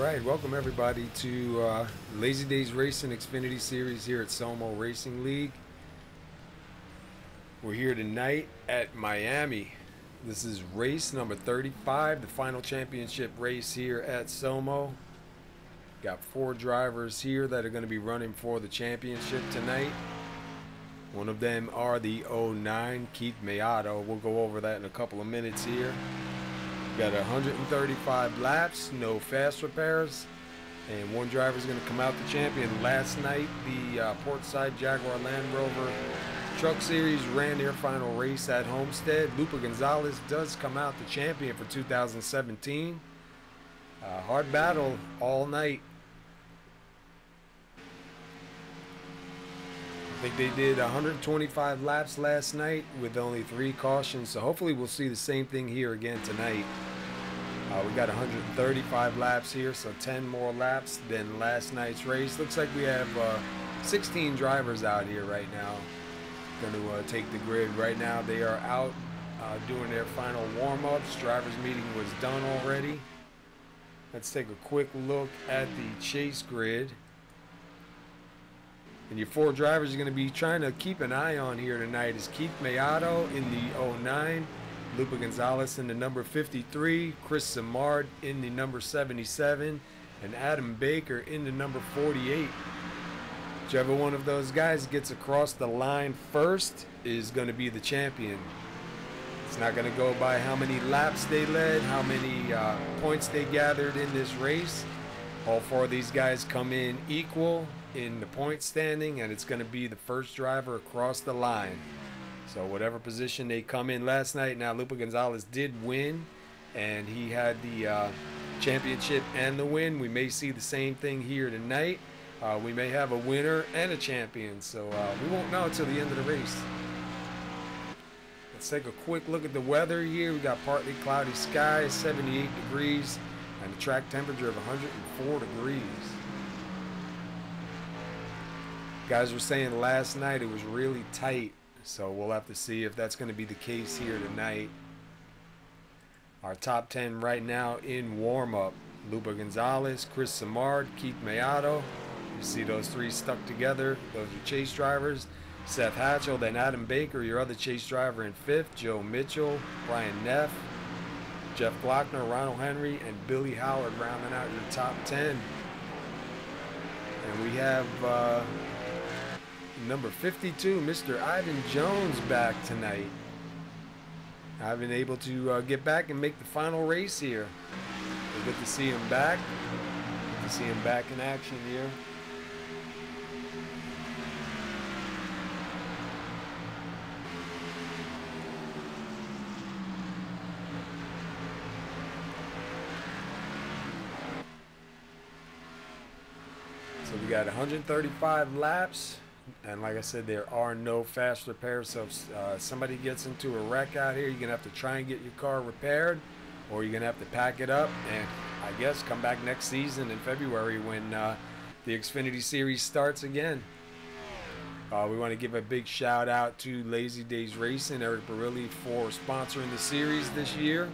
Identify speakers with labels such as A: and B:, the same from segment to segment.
A: Alright, welcome everybody to Lazy Days Racing Xfinity Series here at SoMo Racing League. We're here tonight at Miami. This is race number 35, the final championship race here at SoMo. Got 4 drivers here that are going to be running for the championship tonight. One of them are the 09 Keith Maiato. We'll go over that in a couple of minutes here. Got 135 laps, no fast repairs, and one driver is going to come out the champion. Last night, the Portside Jaguar Land Rover Truck Series ran their final race at Homestead. Lupe Gonzalez does come out the champion for 2017. Hard battle all night. I think they did 125 laps last night with only 3 cautions, so hopefully we'll see the same thing here again tonight. We got 135 laps here, so 10 more laps than last night's race. Looks like we have 16 drivers out here right now. Going to take the grid right now. They are out doing their final warm-ups. Drivers meeting was done already. Let's take a quick look at the chase grid. And your 4 drivers you're going to be trying to keep an eye on here tonight is Keith Maiato in the 09, Lupe Gonzalez in the number 53, Chris Simard in the number 77, and Adam Baker in the number 48. Whichever one of those guys gets across the line first is going to be the champion. It's not going to go by how many laps they led, how many points they gathered in this race. All 4 of these guys come in equal in the point standing, and it's going to be the first driver across the line. So whatever position they come in last night, now Lupe Gonzalez did win, and he had the championship and the win. We may see the same thing here tonight. We may have a winner and a champion, so we won't know until the end of the race. Let's take a quick look at the weather here. We got partly cloudy skies, 78 degrees, and a track temperature of 104 degrees. Guys were saying last night it was really tight, so we'll have to see if that's going to be the case here tonight. Our top 10 right now in warm-up: Lupe Gonzalez, Chris Simard, Keith Maiato. You see those 3 stuck together. Those are chase drivers. Seth Hatchell, then Adam Baker, your other chase driver in 5th. Joe Mitchell, Brian Neff, Jeff Glockner, Ronald Henry, and Billy Howard rounding out your top 10. And we have number 52, Mr. Ivan Jones, back tonight. I've been able to get back and make the final race here. It's good to see him back. Good to see him back in action here. So we got 135 laps. And like I said, there are no fast repairs, so if somebody gets into a wreck out here, you're going to have to try and get your car repaired, or you're going to have to pack it up and, I guess, come back next season in February when the Xfinity Series starts again. We want to give a big shout out to Lazy Days Racing, Eric Barilli, for sponsoring the series this year.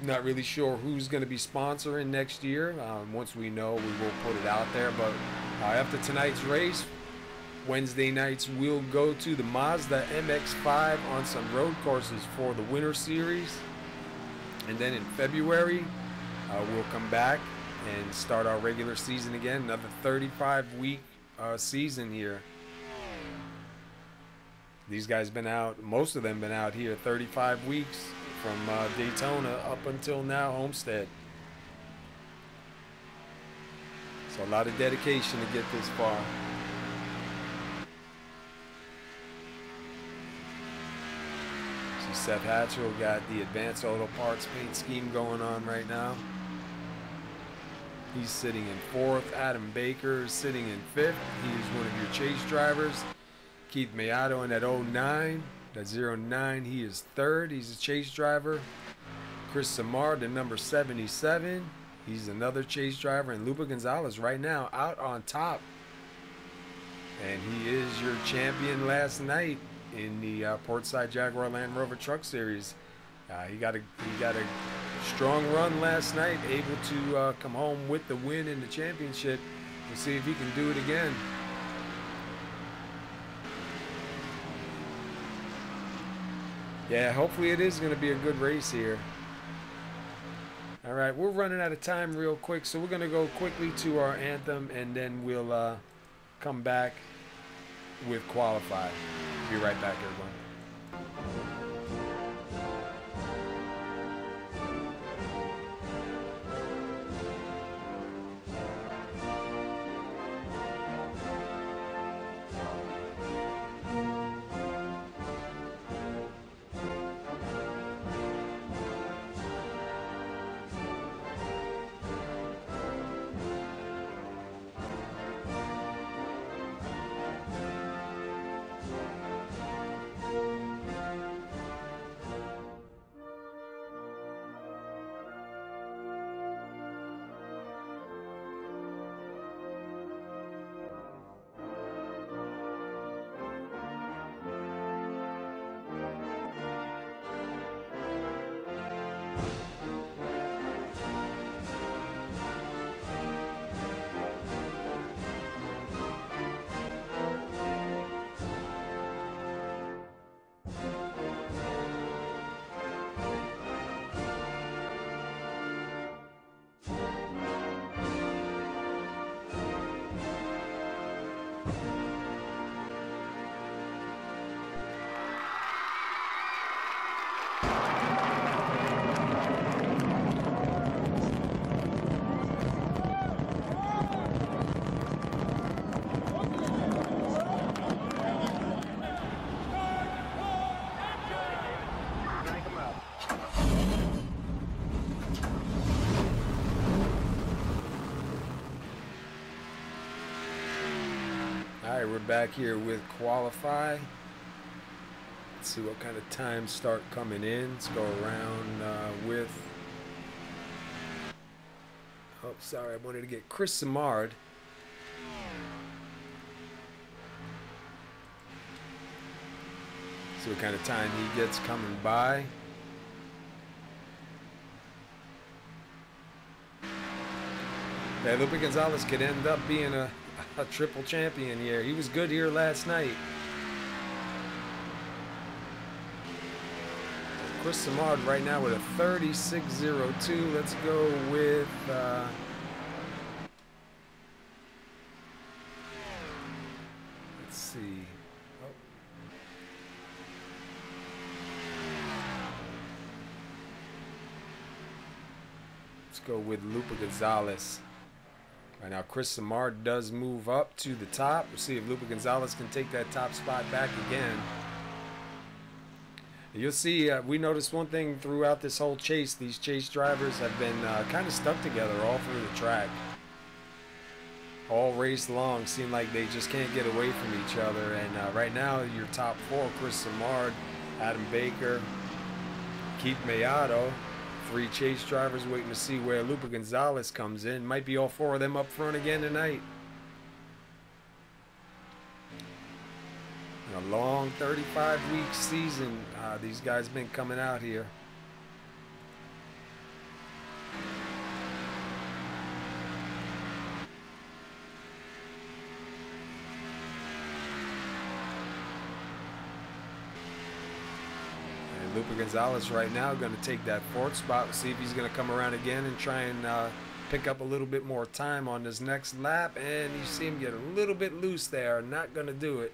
A: Not really sure who's going to be sponsoring next year. Once we know, we will put it out there. But after tonight's race, Wednesday nights we'll go to the Mazda MX-5 on some road courses for the Winter Series, and then in February we'll come back and start our regular season again. Another 35-week season here. These guys been out, most of them been out here 35 weeks from Daytona up until now, Homestead. So a lot of dedication to get this far. Seth Hatchell got the Advanced Auto Parts paint scheme going on right now. He's sitting in 4th. Adam Baker is sitting in 5th. He is one of your chase drivers. Keith Maiato in that 09, that 09, he is 3rd. He's a chase driver. Chris Simard, the number 77. He's another chase driver. And Lupe Gonzalez right now out on top. And he is your champion last night in the Portside Jaguar Land Rover Truck Series. He got a strong run last night, able to come home with the win in the championship. We'll see if he can do it again. Yeah, hopefully it is going to be a good race here. All right, we're running out of time real quick, so we're going to go quickly to our anthem, and then we'll come back with qualify. Be right back, everyone. All right, we're back here with qualify. Let's see what kind of times start coming in. Let's go around with, oh, sorry, I wanted to get Chris Simard. See what kind of time he gets coming by. Yeah, Lupe Gonzalez could end up being a triple champion here. He was good here last night. Chris Simard right now with a 36.02. Let's go with let's see. Oh. Let's go with Lupe Gonzalez. Right now, Chris Simard does move up to the top. We'll see if Lupe Gonzalez can take that top spot back again. You'll see, we noticed one thing throughout this whole chase. These chase drivers have been kind of stuck together all through the track. All race long, seem like they just can't get away from each other. And right now, your top four, Chris Simard, Adam Baker, Keith Maiato. 3 chase drivers waiting to see where Lupe Gonzalez comes in. Might be all 4 of them up front again tonight. A long 35-week season. These guys been coming out here. Lupe Gonzalez right now going to take that 4th spot. We'll see if he's going to come around again and try and pick up a little bit more time on this next lap. And you see him get a little bit loose there. Not going to do it.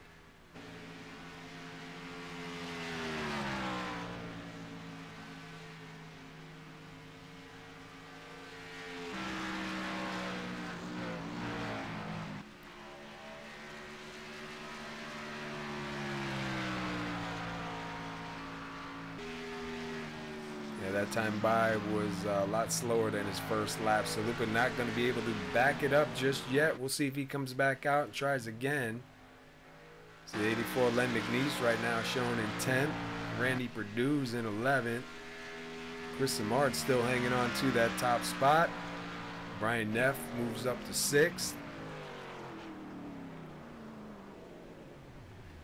A: That time by was a lot slower than his first lap, so Lupe not going to be able to back it up just yet. We'll see if he comes back out and tries again. So the 84 Len McNeese right now shown in 10th. Randy Perdue's in 11th. Chris Simard still hanging on to that top spot. Brian Neff moves up to 6th.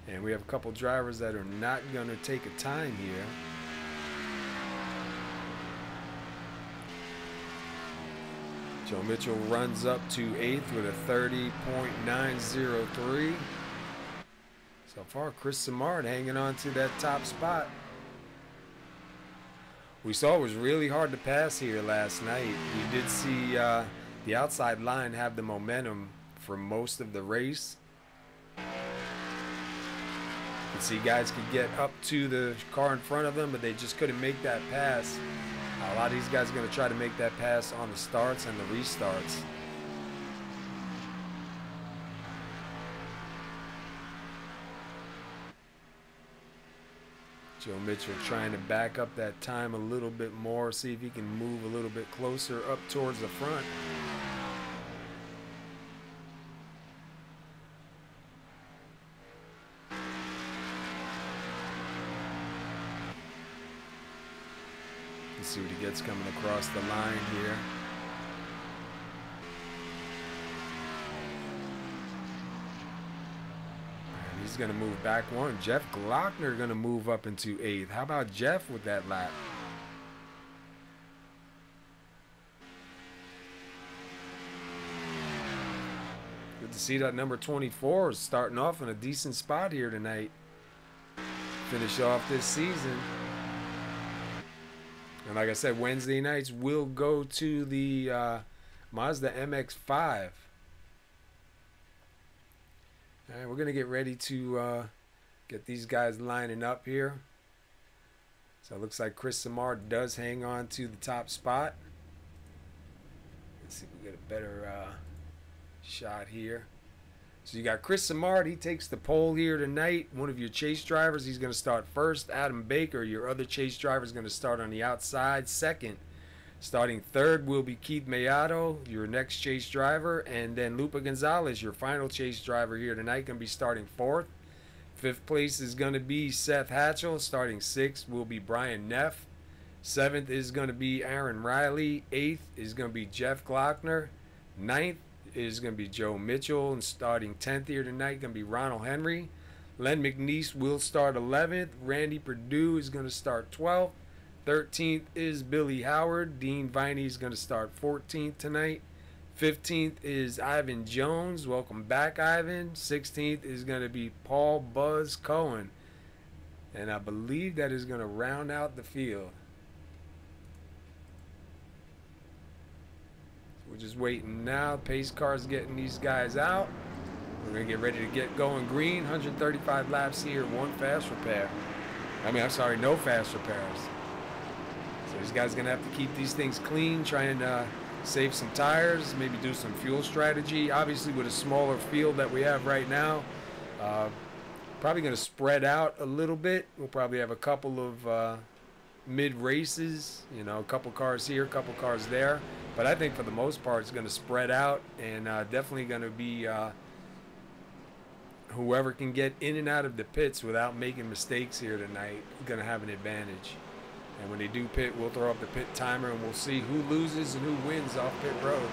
A: And we have a couple drivers that are not going to take a time here. Joe Mitchell runs up to 8th with a 30.903. So far, Chris Simard hanging on to that top spot. We saw it was really hard to pass here last night. We did see the outside line have the momentum for most of the race. You can see guys could get up to the car in front of them, but they just couldn't make that pass. A lot of these guys are going to try to make that pass on the starts and the restarts. Joe Mitchell trying to back up that time a little bit more, see if he can move a little bit closer up towards the front. Let's see what he gets coming across the line here. He's going to move back one. Jeff Glockner going to move up into 8th. How about Jeff with that lap? Good to see that number 24 is starting off in a decent spot here tonight. Finish off this season. And like I said, Wednesday nights we'll go to the Mazda MX-5. All right, we're going to get ready to get these guys lining up here. So it looks like Chris Simard does hang on to the top spot. Let's see if we get a better shot here. So you got Chris Simard. He takes the pole here tonight. One of your chase drivers, he's going to start first. Adam Baker, your other chase driver, is going to start on the outside second. Starting third will be Keith Maiato, your next chase driver, and then Lupe Gonzalez, your final chase driver here tonight, going to be starting fourth. Fifth place is going to be Seth Hatchell. Starting sixth will be Brian Neff. Seventh is going to be Aaron Riley. Eighth is going to be Jeff Glockner. Ninth is going to be Joe Mitchell, and starting 10th here tonight going to be Ronald Henry. Len McNeese will start 11th. Randy Perdue is going to start 12th. 13th is Billy Howard. Dean Viney is going to start 14th tonight. 15th is Ivan Jones. Welcome back, Ivan. 16th is going to be Paul Buzz Cohen. And I believe that is going to round out the field. We're just waiting now. Pace car's getting these guys out. We're going to get ready to get going green. 135 laps here, one fast repair. I'm sorry, no fast repairs. So these guys are going to have to keep these things clean, try and save some tires, maybe do some fuel strategy. Obviously, with a smaller field that we have right now, probably going to spread out a little bit. We'll probably have a couple of mid races, you know, a couple cars here, a couple cars there. But I think for the most part, it's going to spread out, and definitely going to be whoever can get in and out of the pits without making mistakes here tonight is going to have an advantage. And when they do pit, we'll throw up the pit timer, and we'll see who loses and who wins off pit road.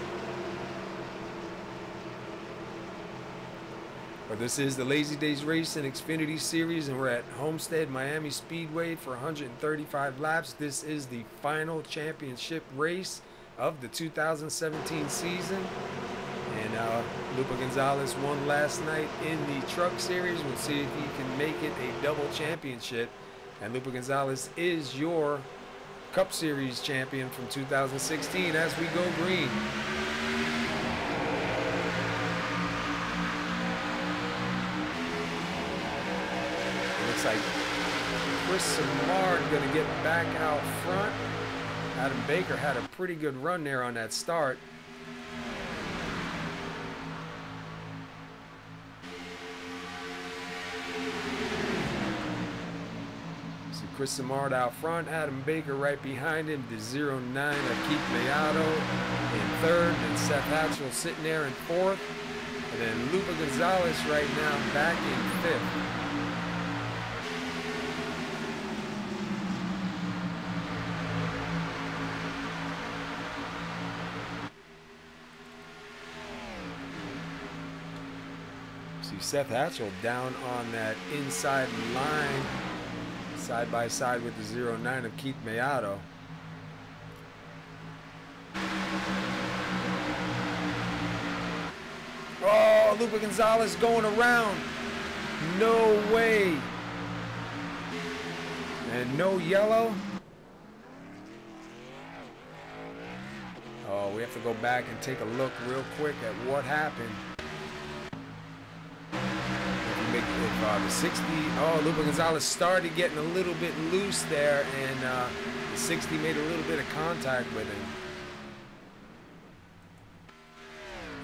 A: But this is the Lazy Days Racing Xfinity Series, and we're at Homestead Miami Speedway for 135 laps. This is the final championship race of the 2017 season. And Lupe Gonzalez won last night in the Truck Series. We'll see if he can make it a double championship. And Lupe Gonzalez is your Cup Series champion from 2016 as we go green. It looks like Chris Simard going to get back out front. Adam Baker had a pretty good run there on that start. Chris Simard out front, Adam Baker right behind him, the 09 of Keith Maiato in third, and Seth Hatchell sitting there in fourth, and then Lupe Gonzalez right now back in fifth. See Seth Hatchell down on that inside line, side by side with the 09 of Keith Maiato. Oh, Lupe Gonzalez going around. No way. And no yellow. Oh, we have to go back and take a look real quick at what happened. If the 60, oh, Lupe Gonzalez started getting a little bit loose there, and the 60 made a little bit of contact with him.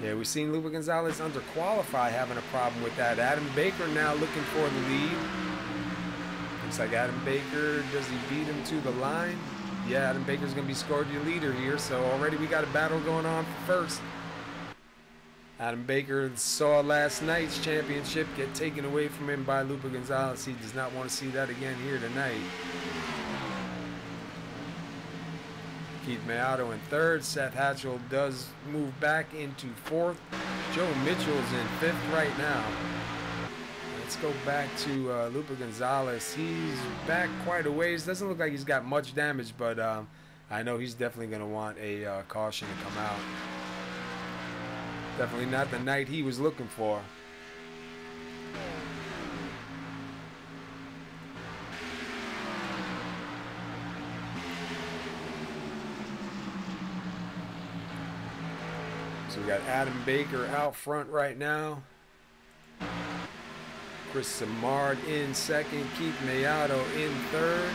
A: Yeah, we've seen Lupe Gonzalez under qualify having a problem with that. Adam Baker now looking for the lead. Looks like Adam Baker, does he beat him to the line? Yeah, Adam Baker's going to be scored your leader here, so already we got a battle going on for first. Adam Baker saw last night's championship get taken away from him by Lupe Gonzalez. He does not want to see that again here tonight. Keith Maiato in third. Seth Hatchell does move back into fourth. Joe Mitchell's in fifth right now. Let's go back to Lupe Gonzalez. He's back quite a ways. Doesn't look like he's got much damage, but I know he's definitely going to want a caution to come out. Definitely not the night he was looking for. So we got Adam Baker out front right now. Chris Simard in second. Keith Maiato in third.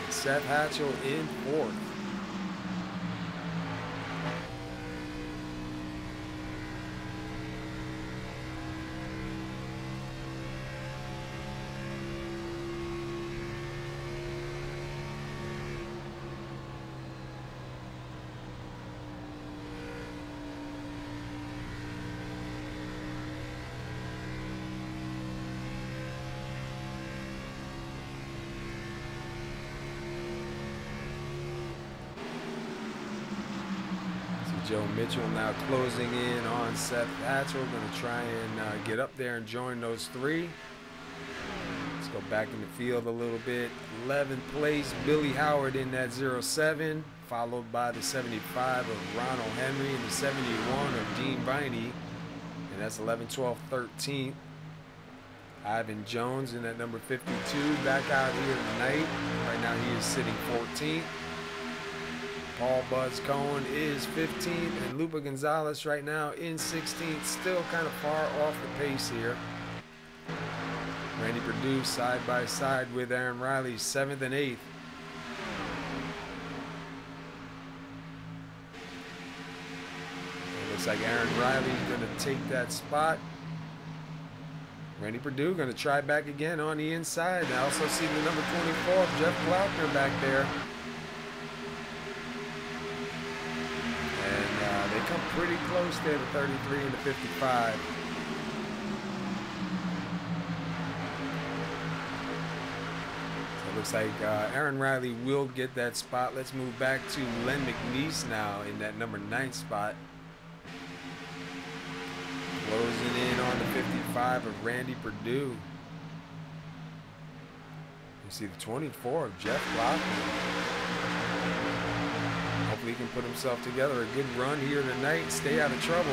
A: And Seth Hatchell in fourth. Joe Mitchell now closing in on Seth Hatchell. Going to try and get up there and join those three. Let's go back in the field a little bit. 11th place, Billy Howard in that 07, followed by the 75 of Ronald Henry and the 71 of Dean Viney. And that's 11, 12, 13th. Ivan Jones in that number 52, back out here tonight. Right now he is sitting 14th. Paul Buzz Cohen is 15th, and Lupe Gonzalez right now in 16th, still kind of far off the pace here. Randy Perdue side by side with Aaron Riley, 7th and 8th. It looks like Aaron Riley's going to take that spot. Randy Perdue going to try back again on the inside. I also see the number 24, Jeff Glauchner, back there. They come pretty close there to 33 and to 55. So it looks like Aaron Riley will get that spot. Let's move back to Len McNeese now in that number 9 spot. Closing in on the 55 of Randy Perdue. You see the 24 of Jeff Glauchner. Hopefully he can put himself together a good run here tonight, stay out of trouble.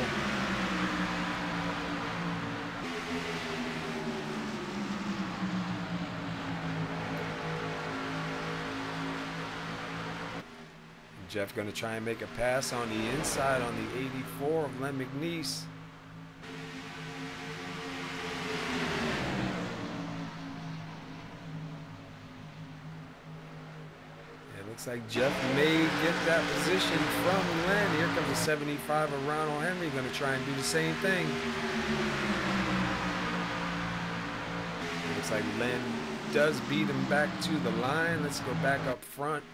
A: Jeff going to try and make a pass on the inside on the 84 of Len McNeese. Looks like Jeff may get that position from Len. Here comes the 75 of Ronald Henry, going to try and do the same thing. Looks like Len does beat him back to the line. Let's go back up front.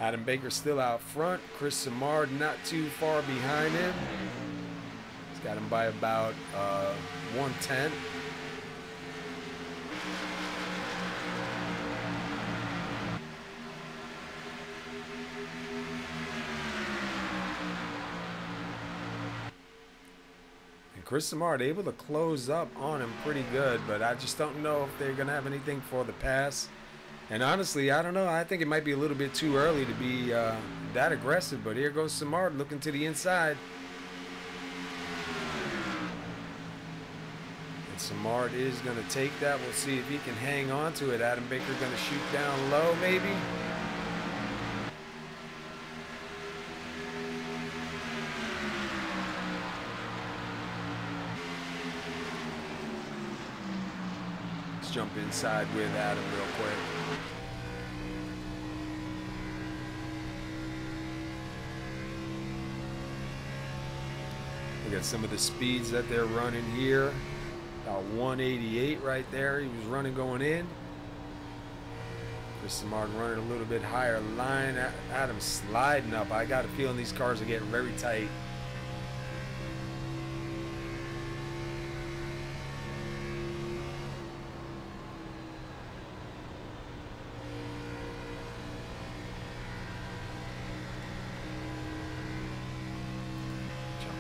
A: Adam Baker still out front. Chris Simard not too far behind him. He's got him by about 1/10. Chris Simard able to close up on him pretty good, but I just don't know if they're going to have anything for the pass. And honestly, I don't know. I think it might be a little bit too early to be that aggressive. But here goes Simard looking to the inside. And Simard is going to take that. We'll see if he can hang on to it. Adam Baker going to shoot down low, maybe. Let's jump inside with Adam real quick. Look at some of the speeds that they're running here. About 188 right there. He was running going in. Chris Simard running a little bit higher line. Adam sliding up. I got a feeling these cars are getting very tight.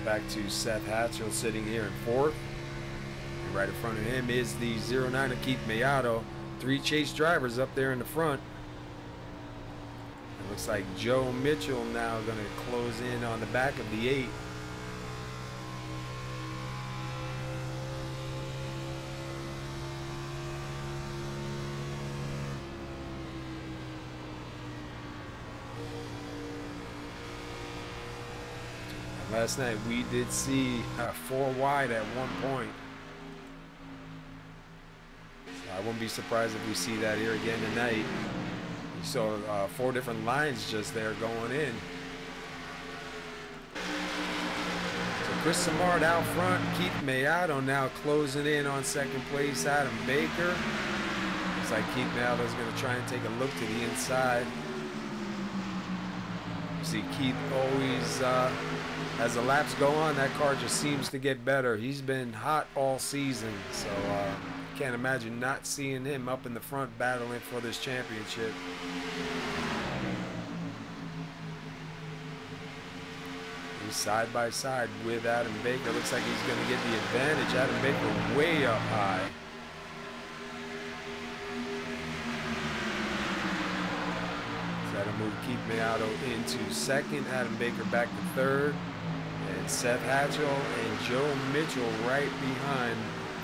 A: Back to Seth Hatchell sitting here in fourth. And right in front of him is the 09 of Keith Maiato. 3 chase drivers up there in the front. It looks like Joe Mitchell now going to close in on the back of the 8. Last night we did see 4 wide at one point. So I wouldn't be surprised if we see that here again tonight. You saw 4 different lines just there going in. So Chris Simard out front. Keith Maiato now closing in on second place. Adam Baker. Looks like Keith Maiato is going to try and take a look to the inside. You see Keith always... as the laps go on, that car just seems to get better. He's been hot all season, so can't imagine not seeing him up in the front battling for this championship. He's side by side with Adam Baker. Looks like he's going to get the advantage. Adam Baker way up high. That'll move Keith Maiato into second. Adam Baker back to third. And Seth Hatchell and Joe Mitchell right behind,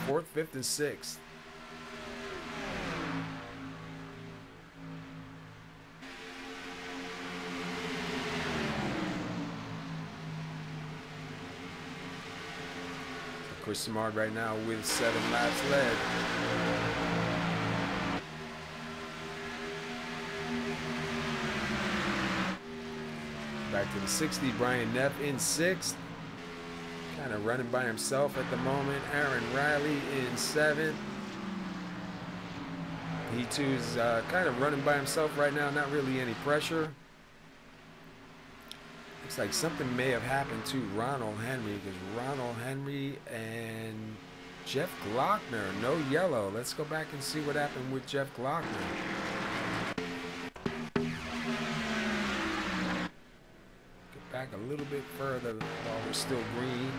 A: 4th, 5th, and 6th. So Chris Simard right now with 7 laps led. Back to the 60, Brian Neff in 6th. Kind of running by himself at the moment. Aaron Riley in 7th. He too is kind of running by himself right now, not really any pressure. Looks like something may have happened to Ronald Henry, because Ronald Henry and Jeff Glockner, no yellow. Let's go back and see what happened with Jeff Glockner. Back a little bit further while we're still green.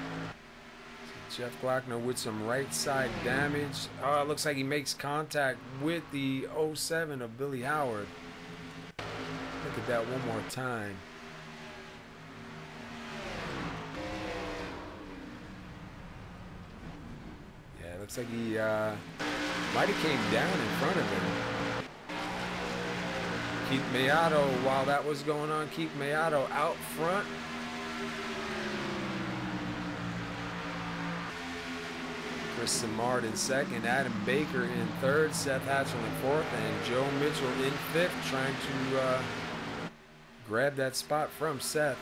A: So Jeff Glockner with some right side damage. Oh, it looks like he makes contact with the 07 of Billy Howard. Look at that one more time. Yeah, it looks like he might have came down in front of him. Keith Maiato, while that was going on, Keith Maiato out front. Chris Simard in second, Adam Baker in third, Seth Hatchell in fourth, and Joe Mitchell in fifth, trying to grab that spot from Seth.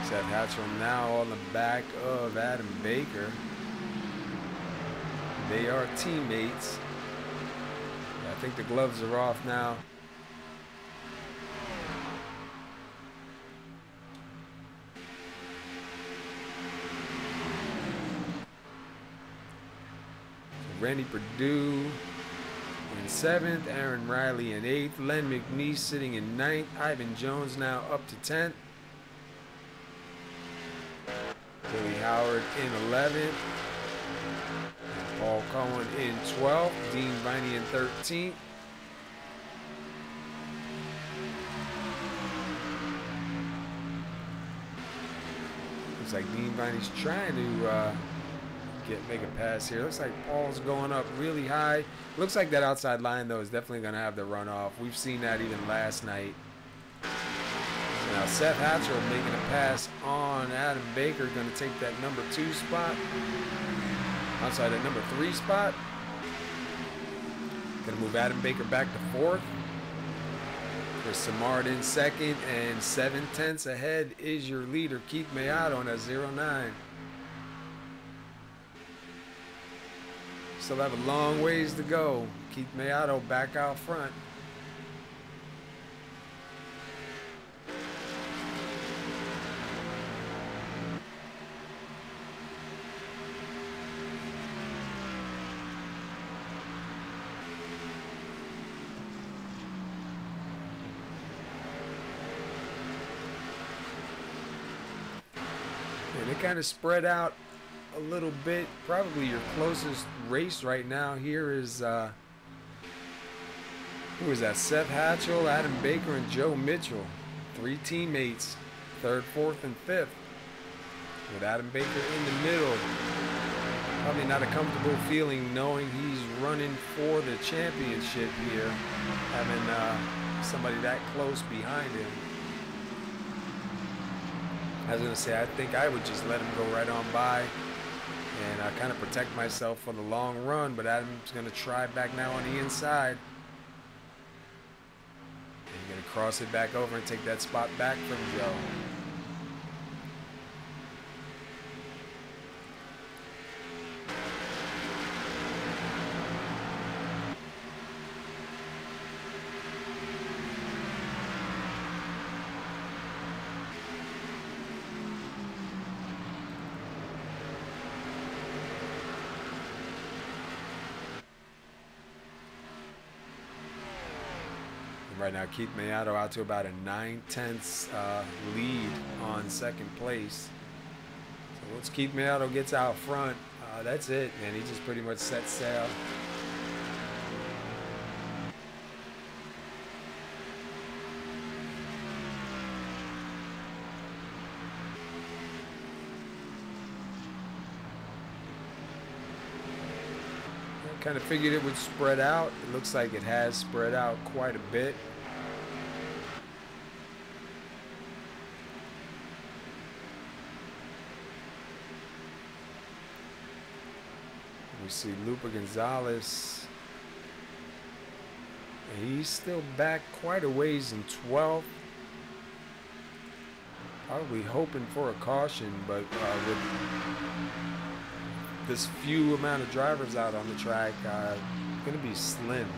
A: Seth Hatchell now on the back of Adam Baker. They are teammates. I think the gloves are off now. Randy Perdue in 7th, Aaron Riley in 8th, Len McNeese sitting in 9th, Ivan Jones now up to 10th, Billy Howard in 11th, Paul Cohen in 12th, Dean Viney in 13th. Looks like Dean Viney's trying to make a pass here. Looks like Paul's going up really high. Looks like that outside line, though, is definitely going to have the runoff. We've seen that even last night. So now Seth Hatchell making a pass on Adam Baker, going to take that number 2 spot. Outside that number 3 spot. Going to move Adam Baker back to 4th. For Simard in 2nd, and 7/10 ahead is your leader, Keith Maiato, on a 0-9. Still have a long ways to go. Keith Maiato back out front. And it kind of spread out a little bit. Probably your closest race right now here is who is that? Seth Hatchell, Adam Baker, and Joe Mitchell. 3 teammates, 3rd, 4th, and 5th. With Adam Baker in the middle. Probably not a comfortable feeling knowing he's running for the championship here, having somebody that close behind him. I was going to say, I think I would just let him go right on by and kind of protect myself for the long run, but Adam's going to try back now on the inside. And he's going to cross it back over and take that spot back from Joe. Right now, Keith Maiato out to about a 9/10 lead on 2nd place. So once Keith Maiato gets out front, that's it, man. He just pretty much sets sail. Kind of figured it would spread out. It looks like it has spread out quite a bit. We see Lupe Gonzalez. He's still back quite a ways in 12th. Probably hoping for a caution, but with this few amount of drivers out on the track, going to be slim.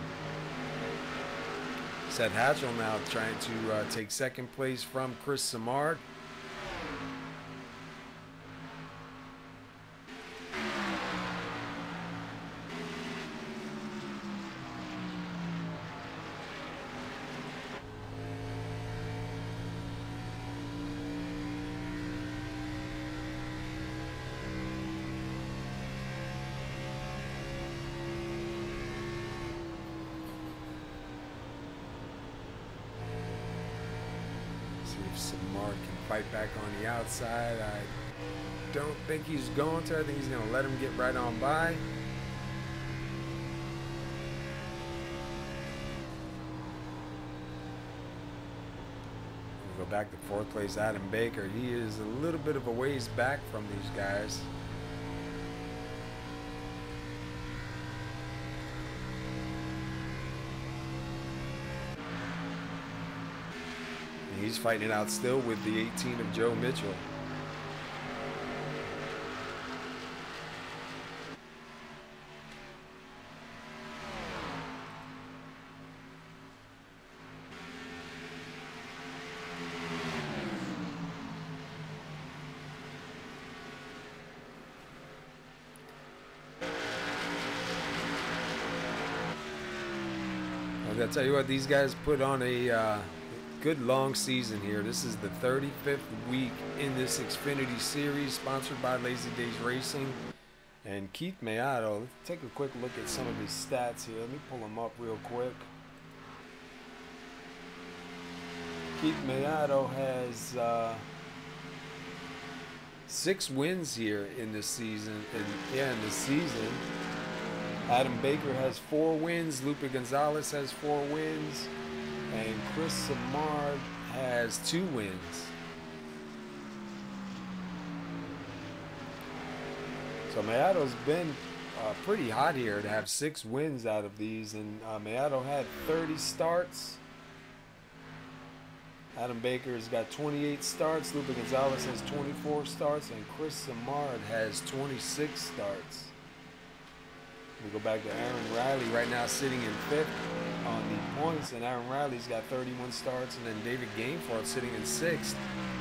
A: Seth Hatchell now trying to take 2nd place from Chris Simard. Simard can fight back on the outside. I don't think he's going to. I think he's going to let him get right on by. We'll go back to 4th place, Adam Baker. He is a little bit of a ways back from these guys. He's fighting it out still with the 18 of Joe Mitchell. I tell you what, these guys put on a good long season here. This is the 35th week in this Xfinity series, sponsored by Lazy Days Racing. And Keith Maiato, let's take a quick look at some of his stats here. Let me pull them up real quick. Keith Maiato has 6 wins here in this season. In this season, Adam Baker has 4 wins. Lupe Gonzalez has 4 wins. And Chris Simard has 2 wins. So Maiato's been pretty hot here to have 6 wins out of these. And Maiato had 30 starts. Adam Baker's got 28 starts. Lupe Gonzalez has 24 starts. And Chris Simard has 26 starts. We go back to Aaron Riley right now sitting in 5th on the points, and Aaron Riley's got 31 starts, and then David Gainforth sitting in 6th.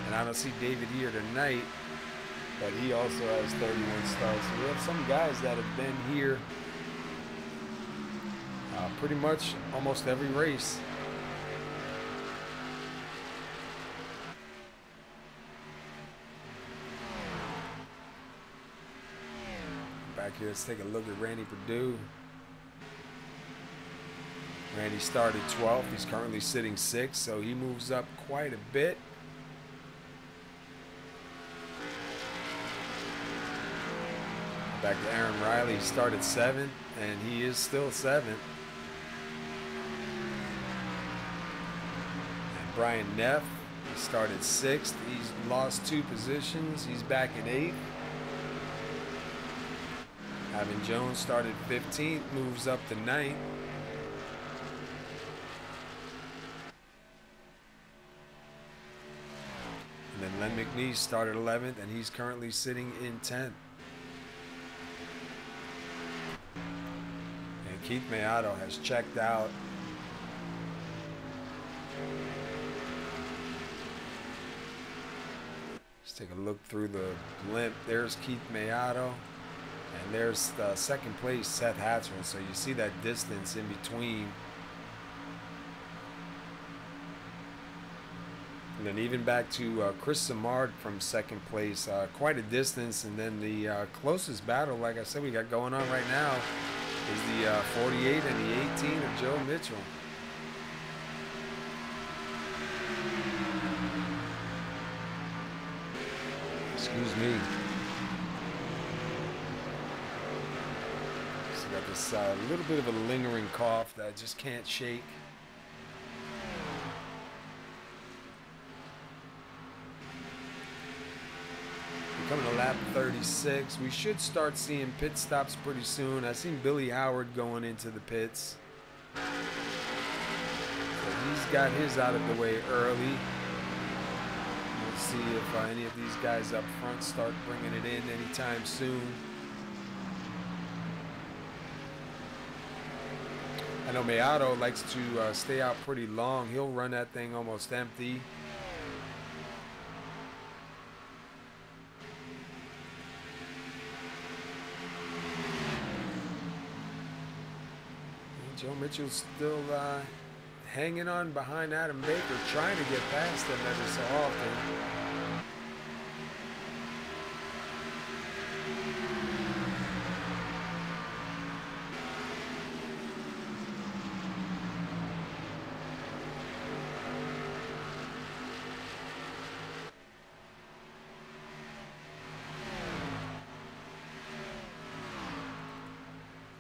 A: And I don't see David here tonight, but he also has 31 starts. So we have some guys that have been here pretty much almost every race. Back here, let's take a look at Randy Perdue. Randy started 12th. He's currently sitting 6th, so he moves up quite a bit. Back to Aaron Riley. He started 7th, and he is still 7th. And Brian Neff, he started 6th. He's lost 2 positions. He's back in 8th. Ivan Jones started 15th, moves up to 9th. And then Len McNeese started 11th, and he's currently sitting in 10th. And Keith Maiato has checked out. Let's take a look through the blimp. There's Keith Maiato. And there's the 2nd place, Seth Hatzman. So you see that distance in between. And then even back to Chris Simard from 2nd place, quite a distance. And then the closest battle, like I said, we got going on right now is the 48 and the 18 of Joe Mitchell. Excuse me. Got this little bit of a lingering cough that I just can't shake. We're coming to lap 36. We should start seeing pit stops pretty soon. I seen Billy Howard going into the pits. So he's got his out of the way early. We'll see if any of these guys up front start bringing it in anytime soon. I know Maiato likes to stay out pretty long. He'll run that thing almost empty. And Joe Mitchell's still hanging on behind Adam Baker, trying to get past him every so often.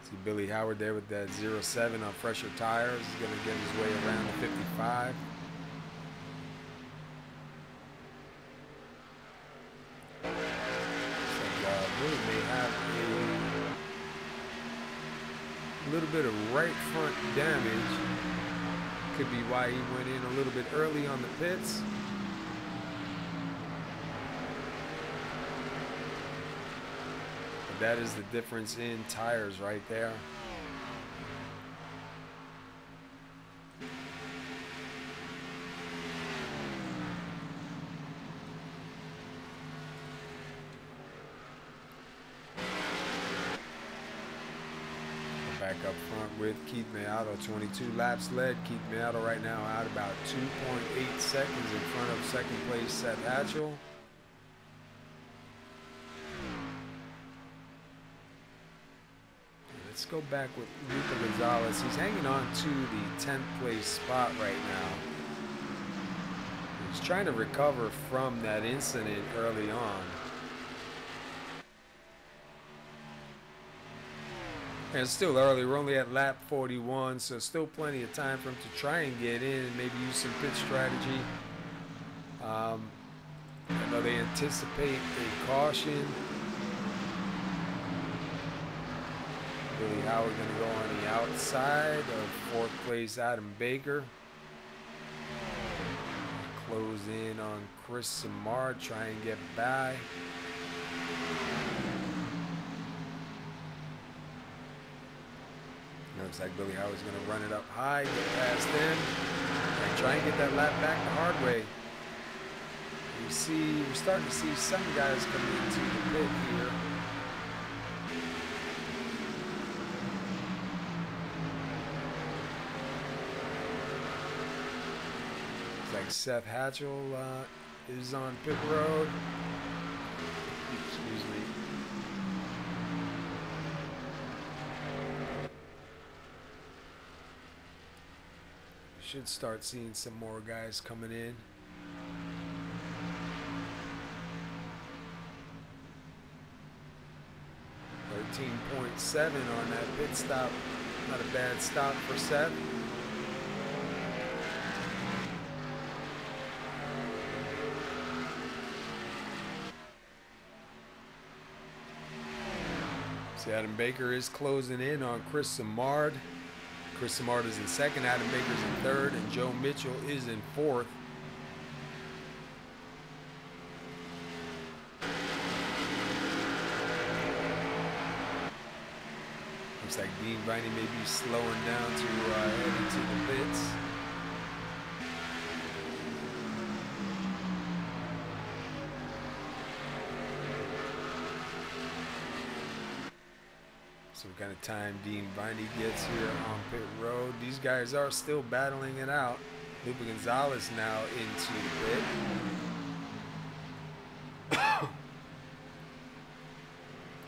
A: See Billy Howard there with that 0.7 on fresher tires. He's going to get his way around the 55. So Billy may have a little bit of right front damage. Could be why he went in a little bit early on the pits. That is the difference in tires right there. back up front with Keith Maiato. 22 laps led. Keith Maiato right now out about 2.8 seconds in front of second place Seth Hatchell. Let's go back with Lupe Gonzalez. He's hanging on to the 10th place spot right now. He's trying to recover from that incident early on. And it's still early. We're only at lap 41, so still plenty of time for him to try and get in and maybe use some pit strategy. I know they anticipate a caution. Billy Howard going to go on the outside of fourth place Adam Baker. Close in on Chris Simard, try and get by. Looks like Billy Howard's going to run it up high, get past them, and try and get that lap back the hard way. You see, we're starting to see some guys coming into the pit here. Looks like Seth Hatchell is on pit road. Excuse me. Should start seeing some more guys coming in. .7 on that pit stop. Not a bad stop for Seth. See, Adam Baker is closing in on Chris Simard. Chris Simard is in second, Adam Baker's in third, and Joe Mitchell is in fourth. Looks like Dean Viney may be slowing down to head into the pits. So what kind of time Dean Viney gets here on pit road. These guys are still battling it out. Lupe Gonzalez now into the pit.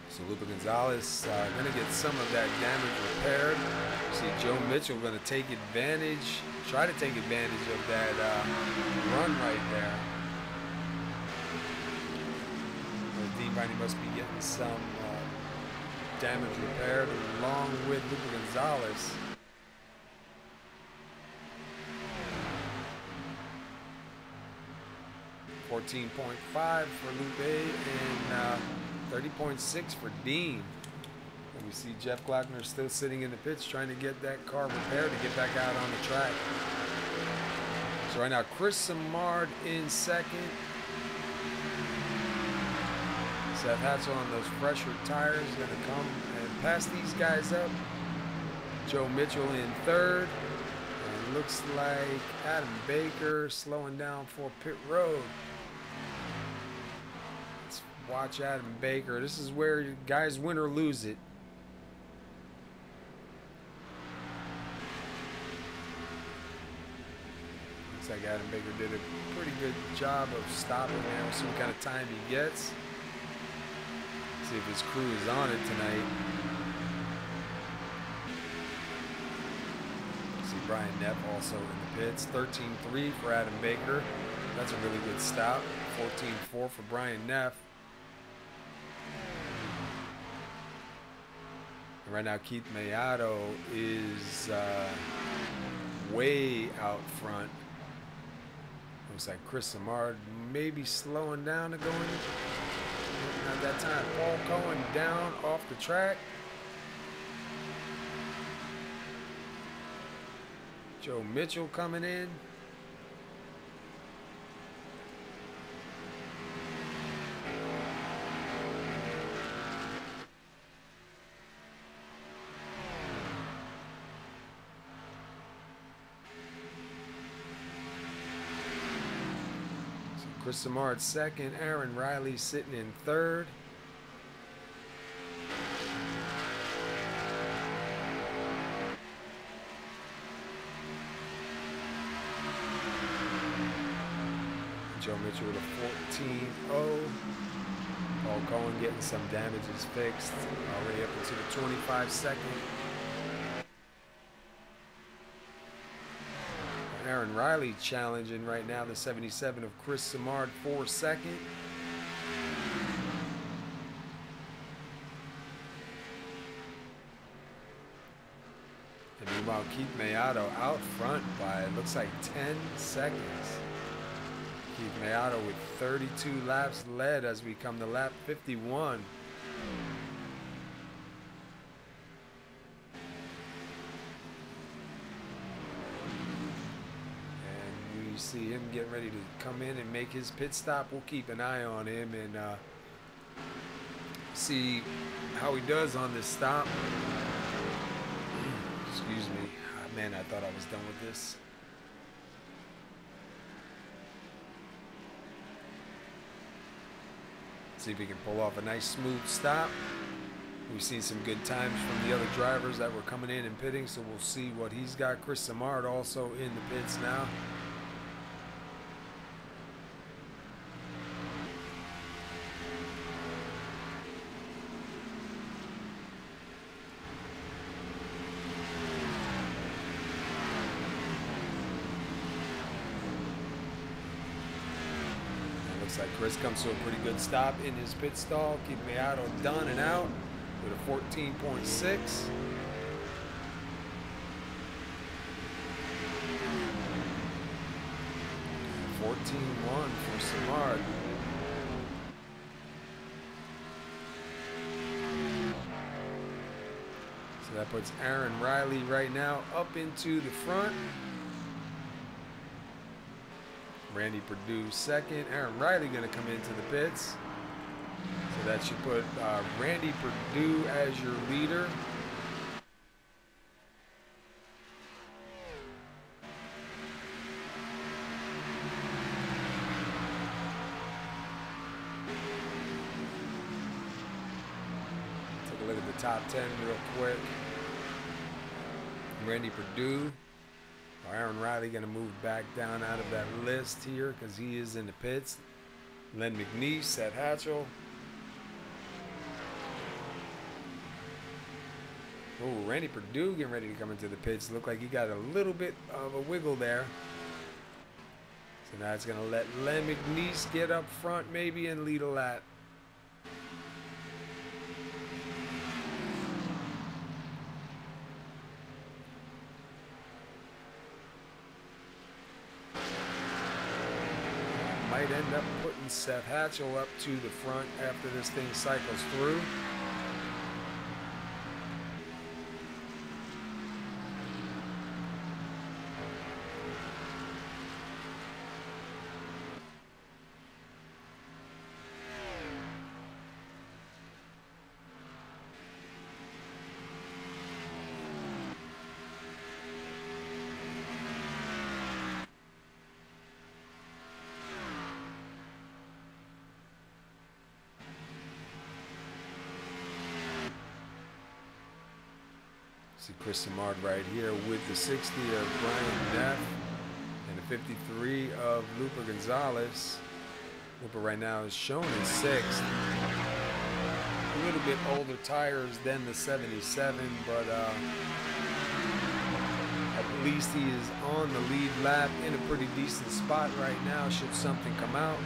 A: So Lupe Gonzalez going to get some of that damage repaired. See Joe Mitchell going to take advantage, try to take advantage of that run right there. Dean Viney must be getting some damage repaired along with Lupe Gonzalez. $14.5 for Lupe and 30.6 for Dean. And we see Jeff Glockner still sitting in the pits trying to get that car repaired to get back out on the track. So right now Chris Simard in second. Seth Hatchell on those fresher tires is going to come and pass these guys up. Joe Mitchell in third. And looks like Adam Baker slowing down for pit road. Let's watch Adam Baker. This is where you guys win or lose it. Looks like Adam Baker did a pretty good job of stopping there. We'll see what kind of time he gets. See if his crew is on it tonight. See Brian Neff also in the pits. 13.3 for Adam Baker. That's a really good stop. 14.4 for Brian Neff. And right now Keith Maiato is way out front. Looks like Chris Simard maybe slowing down to go in. At that time, Paul Cohen down off the track. Joe Mitchell coming in. Chris Simard second, Aaron Riley sitting in third. Joe Mitchell with a 14-0. Paul Cohen getting some damages fixed. Already up into the 25-second. Aaron Riley challenging right now the 77 of Chris Simard for second. And meanwhile, Keith Maiato out front by, it looks like 10 seconds. Keith Maiato with 32 laps led as we come to lap 51. And we see him getting ready to come in and make his pit stop. We'll keep an eye on him and see how he does on this stop. Excuse me. Oh, man, I thought I was done with this. See if he can pull off a nice smooth stop. We've seen some good times from the other drivers that were coming in and pitting, so we'll see what he's got. Chris Simard also in the pits now. Looks like Chris comes to a pretty good stop in his pit stall. Keith Maiato done and out with a 14.6. 14.1 for Simard. So that puts Aaron Riley right now up into the front. Randy Perdue second. Aaron Riley going to come into the pits. So that should put Randy Perdue as your leader. Take a look at the top 10 real quick. Randy Perdue. Aaron Riley going to move back down out of that list here because he is in the pits. Len McNeese, Seth Hatchell. Oh, Randy Perdue getting ready to come into the pits. Look like he got a little bit of a wiggle there. So now it's going to let Len McNeese get up front maybe and lead a lap. Might end up putting Seth Hatchell up to the front after this thing cycles through. See Chris Simard right here with the 60 of Brian Neff and the 53 of Lupe Gonzalez. Lupe right now is shown in 6th. A little bit older tires than the 77, but at least he is on the lead lap in a pretty decent spot right now should something come out.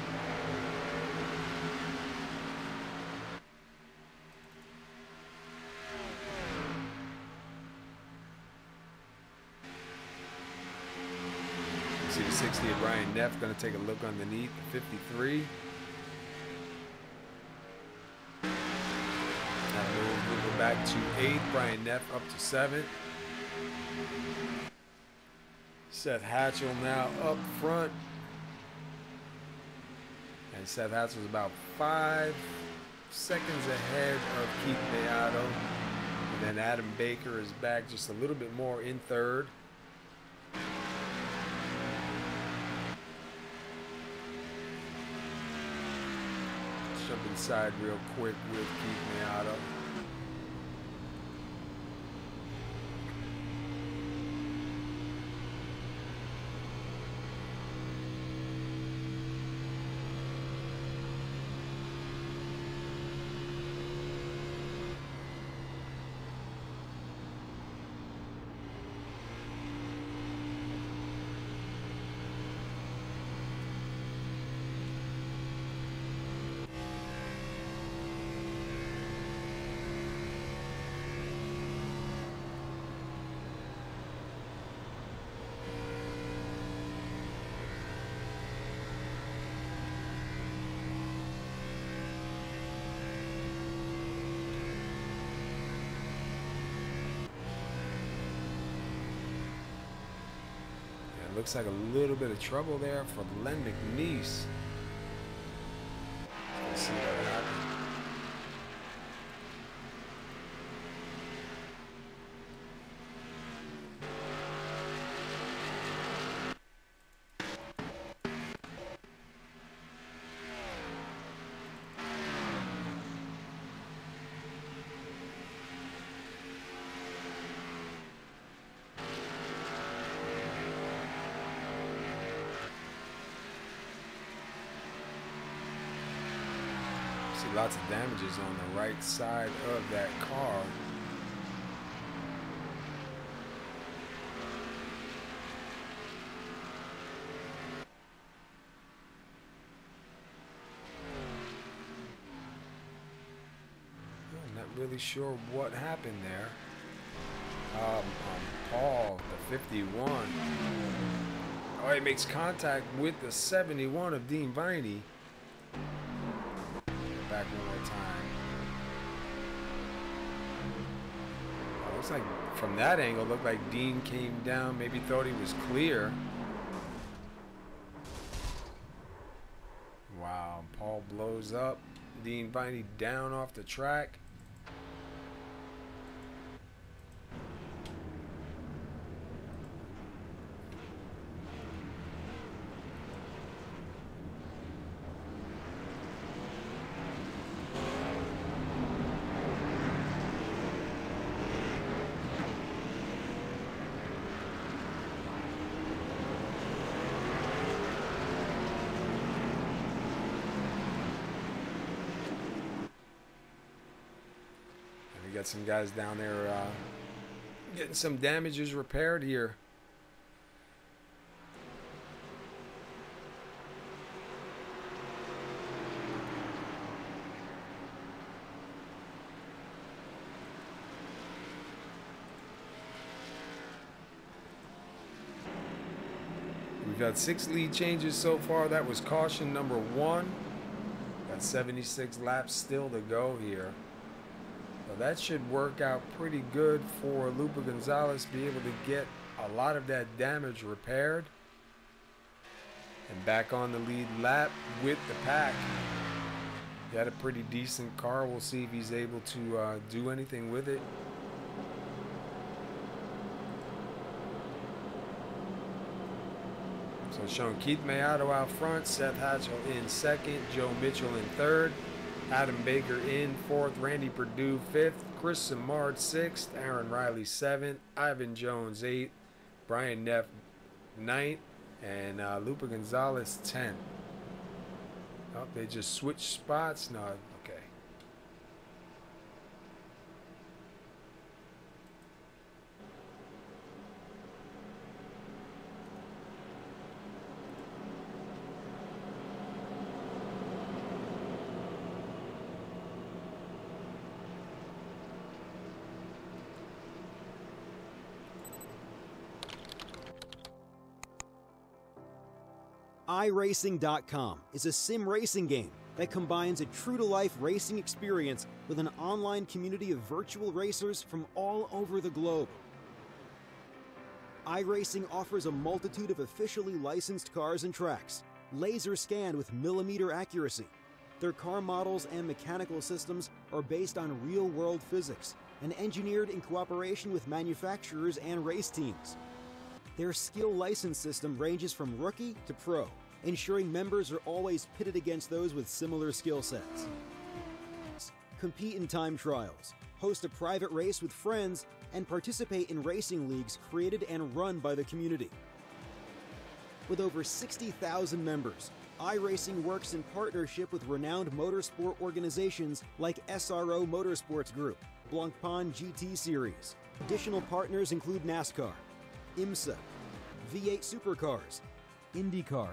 A: See the 60 of Brian Neff, going to take a look underneath the 53. That move moving back to 8th. Brian Neff up to 7th. Seth Hatchell now up front. And Seth Hatchell's about 5 seconds ahead of Keith Maiato. And then Adam Baker is back just a little bit more in 3rd. Jump inside real quick with Keith Maiato. looks like a little bit of trouble there for Len McNeese. Let's see what happens. Lots of damages on the right side of that car. I'm not really sure what happened there. Paul, the 51. Oh, he makes contact with the 71 of Dean Viney. Back one more time. Oh, looks like from that angle, looked like Dean came down, maybe thought he was clear. Wow, Paul blows up. Dean Viney down off the track. Got some guys down there getting some damages repaired here. We've got 6 lead changes so far. That was caution number 1. Got 76 laps still to go here. So that should work out pretty good for Lupe Gonzalez, be able to get a lot of that damage repaired. And back on the lead lap with the pack. He had a pretty decent car. We'll see if he's able to do anything with it. So showing Keith Maiato out front, Seth Hatchell in second, Joe Mitchell in third, Adam Baker in fourth, Randy Perdue fifth, Chris Simard sixth, Aaron Riley seventh, Ivan Jones eighth, Brian Neff ninth, and Lupe Gonzalez 10th. Oh, they just switched spots. No, okay.
B: iRacing.com is a sim racing game that combines a true-to-life racing experience with an online community of virtual racers from all over the globe. iRacing offers a multitude of officially licensed cars and tracks, laser scanned with millimeter accuracy. Their car models and mechanical systems are based on real-world physics and engineered in cooperation with manufacturers and race teams. Their skill license system ranges from rookie to pro, ensuring members are always pitted against those with similar skill sets. Compete in time trials, host a private race with friends, and participate in racing leagues created and run by the community. With over 60,000 members, iRacing works in partnership with renowned motorsport organizations like SRO Motorsports Group, Blancpain GT Series. Additional partners include NASCAR, IMSA, V8 Supercars, IndyCar.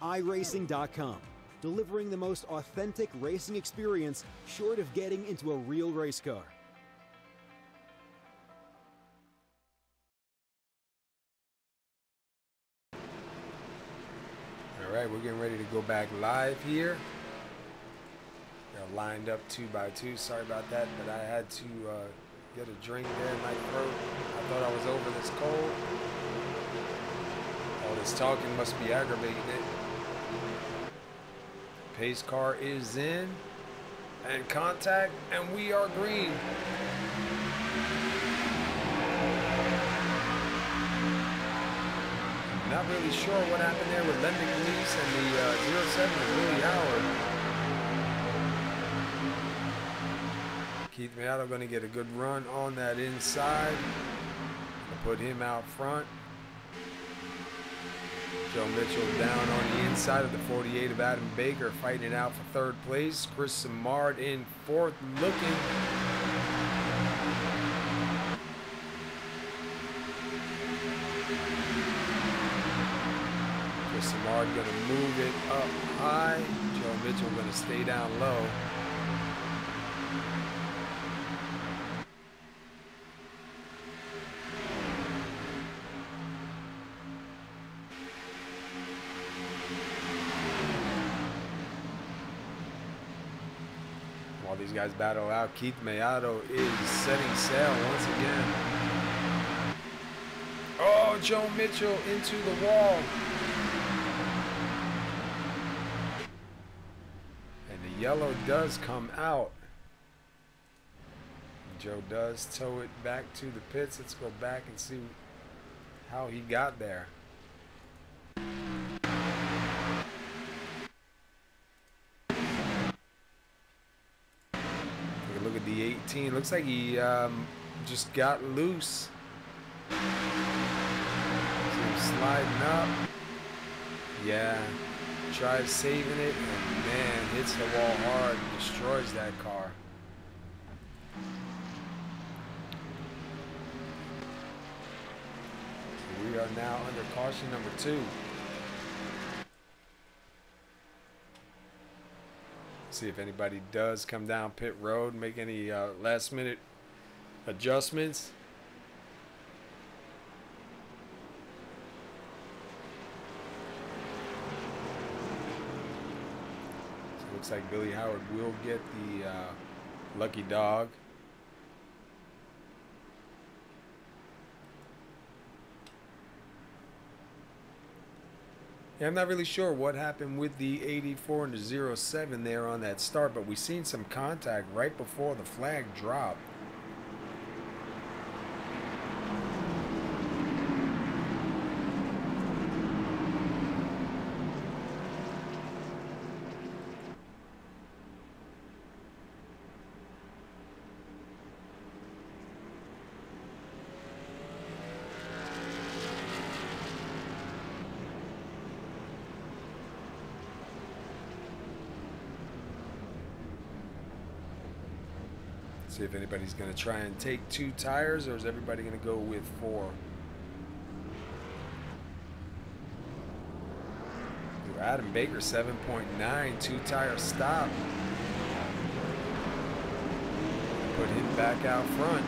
B: iRacing.com, delivering the most authentic racing experience short of getting into a real race car.
A: All right, we're getting ready to go back live here. They're lined up 2 by 2. Sorry about that, but I had to get a drink there in my throat. I thought I was over this cold. This talking must be aggravating it. Pace car is in. And contact, and we are green. Not really sure what happened there with Lendick Lease and the 07 and Willie Howard. Keith Maiato going to get a good run on that inside. Put him out front. Joe Mitchell down on the inside of the 48 of Adam Baker, fighting it out for third place. Chris Simard in fourth, looking. Chris Simard going to move it up high. Joe Mitchell going to stay down low. While these guys battle out, Keith Maiato is setting sail once again. Oh, Joe Mitchell into the wall. And the yellow does come out. Joe does tow it back to the pits. Let's go back and see how he got there. Look at the 18. Looks like he just got loose. See him sliding up. Yeah. Tries saving it. And man, hits the wall hard and destroys that car. So we are now under caution number 2. See if anybody does come down pit road, make any last minute adjustments. So it looks like Billy Howard will get the lucky dog. Yeah, I'm not really sure what happened with the 84 and the 07 there on that start, but we've seen some contact right before the flag dropped. See if anybody's going to try and take 2 tires, or is everybody going to go with 4? Adam Baker 7.9, 2-tire stop. Put him back out front.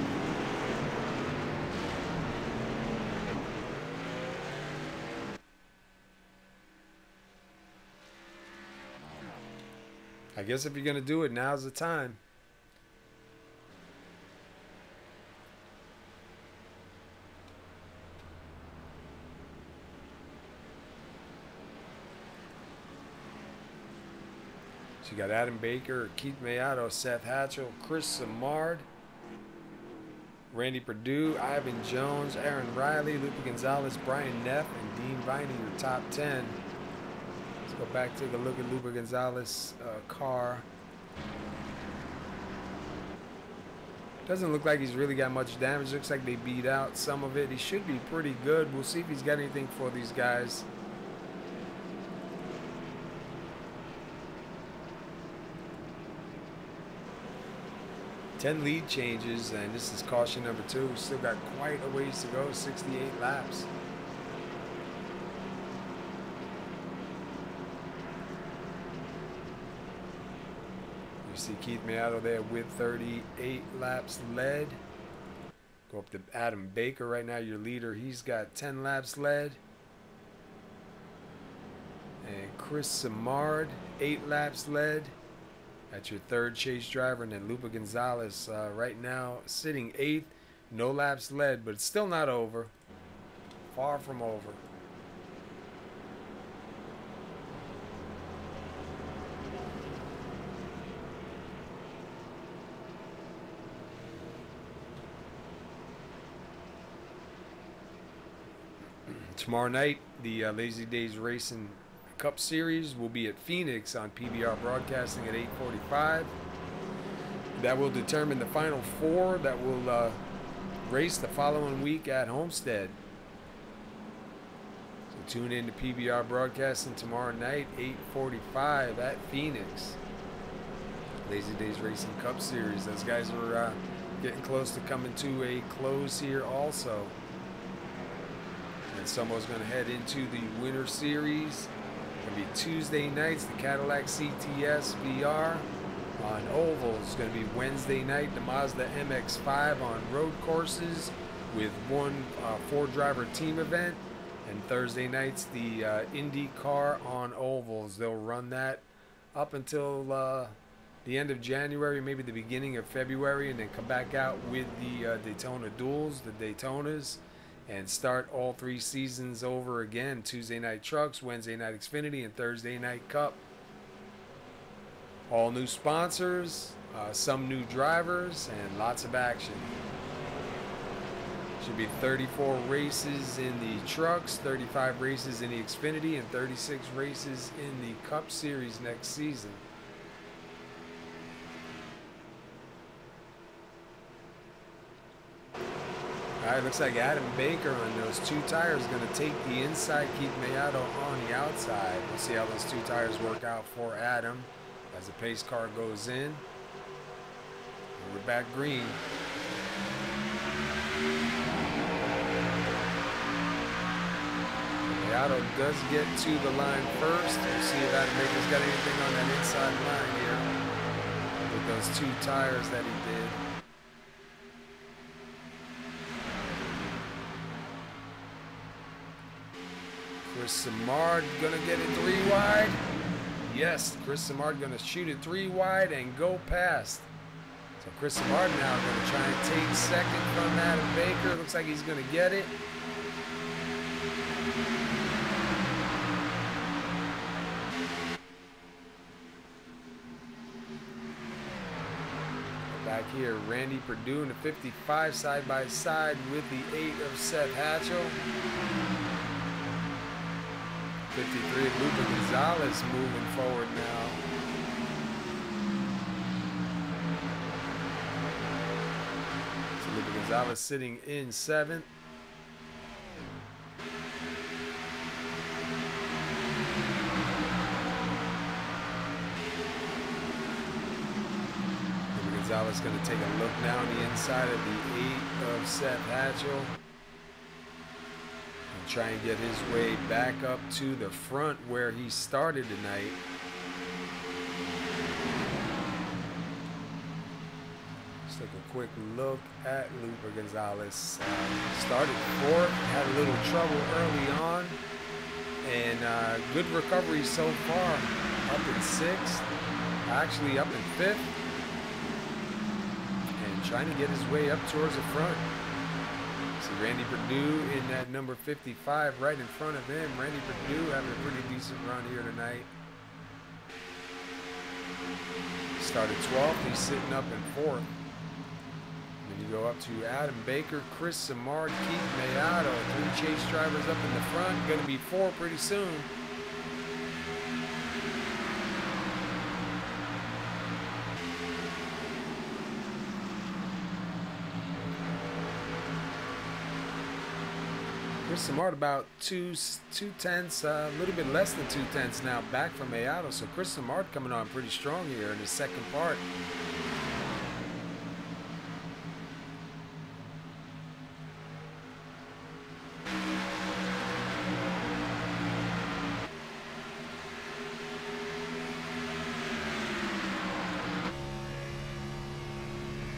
A: I guess if you're going to do it, now's the time. So you got Adam Baker, Keith Maiato, Seth Hatchell, Chris Simard, Randy Perdue, Ivan Jones, Aaron Riley, Lupe Gonzalez, Brian Neff, and Dean Viney, your top 10. Let's go back, take a look at Lupe Gonzalez' car. Doesn't look like he's really got much damage. Looks like they beat out some of it. He should be pretty good. We'll see if he's got anything for these guys. Ten lead changes, and this is caution number 2. Still got quite a ways to go, 68 laps. You see Keith Maiato there with 38 laps led. Go up to Adam Baker right now, your leader. He's got 10 laps led. And Chris Simard, 8 laps led. That's your third chase driver, and then Lupe Gonzalez right now sitting 8th, no laps led, but it's still not over. Far from over. Tomorrow night, the Lazy Days Racing Cup Series will be at Phoenix on PBR Broadcasting at 8:45. That will determine the final four that will race the following week at Homestead. So tune in to PBR Broadcasting tomorrow night, 8:45 at Phoenix. Lazy Days Racing Cup Series. Those guys are getting close to coming to a close here also. And SoMo's going to head into the Winter Series. It's going to be Tuesday nights, the Cadillac CTS VR on ovals. It's going to be Wednesday night, the Mazda MX-5 on road courses with one four-driver team event. And Thursday nights, the IndyCar on ovals. They'll run that up until the end of January, maybe the beginning of February, and then come back out with the Daytona duels, the Daytonas, and start all three seasons over again. Tuesday night trucks, Wednesday night Xfinity, and Thursday night Cup. All new sponsors, some new drivers, and lots of action. Should be 34 races in the trucks, 35 races in the Xfinity, and 36 races in the Cup Series next season. All right, looks like Adam Baker on those two tires going to take the inside, keep Maiato on the outside. We'll see how those two tires work out for Adam as the pace car goes in. And we're back green. Maiato does get to the line first. We'll see if Adam Baker's got anything on that inside line here with those two tires that he did. Chris Simard gonna get it 3 wide. Yes, Chris Simard gonna shoot it 3 wide and go past. So Chris Simard now gonna try and take second from Adam Baker. Looks like he's gonna get it. Back here, Randy Perdue in the 55 side by side with the 8 of Seth Hatchell. 53 of Lupe Gonzalez moving forward now. So Lupe Gonzalez sitting in 7th. Lupe Gonzalez going to take a look now on the inside of the 8 of Seth Hatchell. Try and get his way back up to the front where he started tonight. Let's take a quick look at Lupe Gonzalez. Started 4th, had a little trouble early on, and good recovery so far. Up in 6th, actually up in 5th, and trying to get his way up towards the front. Randy Perdue in that number 55 right in front of him. Randy Perdue having a pretty decent run here tonight. Started 12th, he's sitting up in 4th. Then you go up to Adam Baker, Chris Simard, Keith Maiato, 3 chase drivers up in the front. Going to be 4 pretty soon. Chris Simard about 2/10, a little bit less than 2/10 now back from Maiato. So Chris Simard coming on pretty strong here in the second part.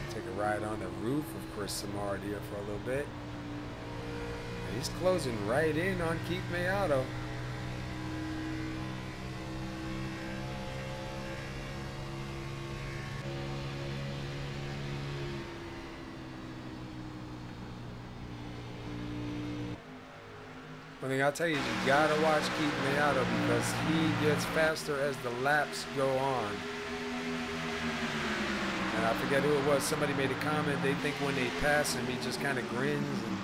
A: Take a ride on the roof of Chris Simard here for a little bit. He's closing right in on Keith Maiato. One thing I'll tell you, you gotta watch Keith Maiato because he gets faster as the laps go on. And I forget who it was, somebody made a comment, they think when they pass him, he just kind of grins and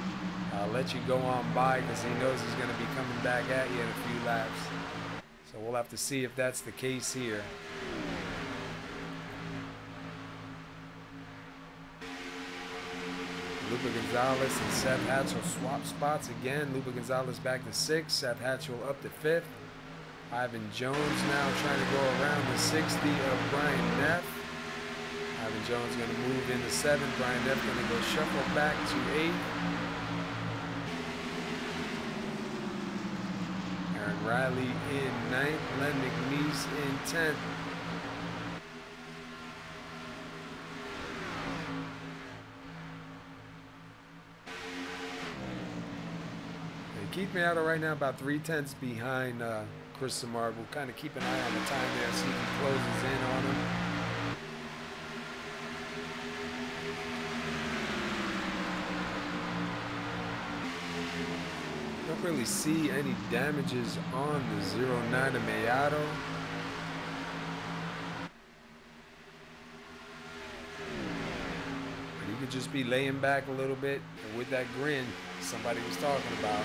A: let you go on by because he knows he's going to be coming back at you in a few laps. So we'll have to see if that's the case here. Lupe Gonzalez and Seth Hatchell swap spots again. Lupe Gonzalez back to 6th, Seth Hatchell up to 5th. Ivan Jones now trying to go around the 60 of Brian Neff. Ivan Jones going to move into 7th. Brian Neff going to go shuffle back to 8th. Aaron Riley in 9th. Len McNeese in 10th. Keith Maiato right now about 3/10 behind Chris Simard. We'll kind of keep an eye on the time there, see if he closes in on him. Don't really see any damages on the 09 of Maiato. But he could just be laying back a little bit, and with that grin somebody was talking about.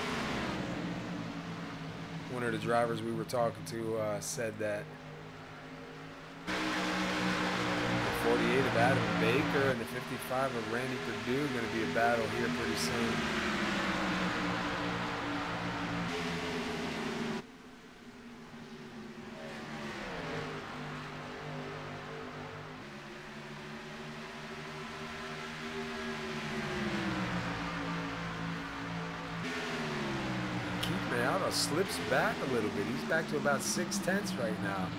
A: One of the drivers we were talking to said that the 48 of Adam Baker and the 55 of Randy Perdue going to be a battle here pretty soon. Maiato slips back a little bit. He's back to about 6/10 right now.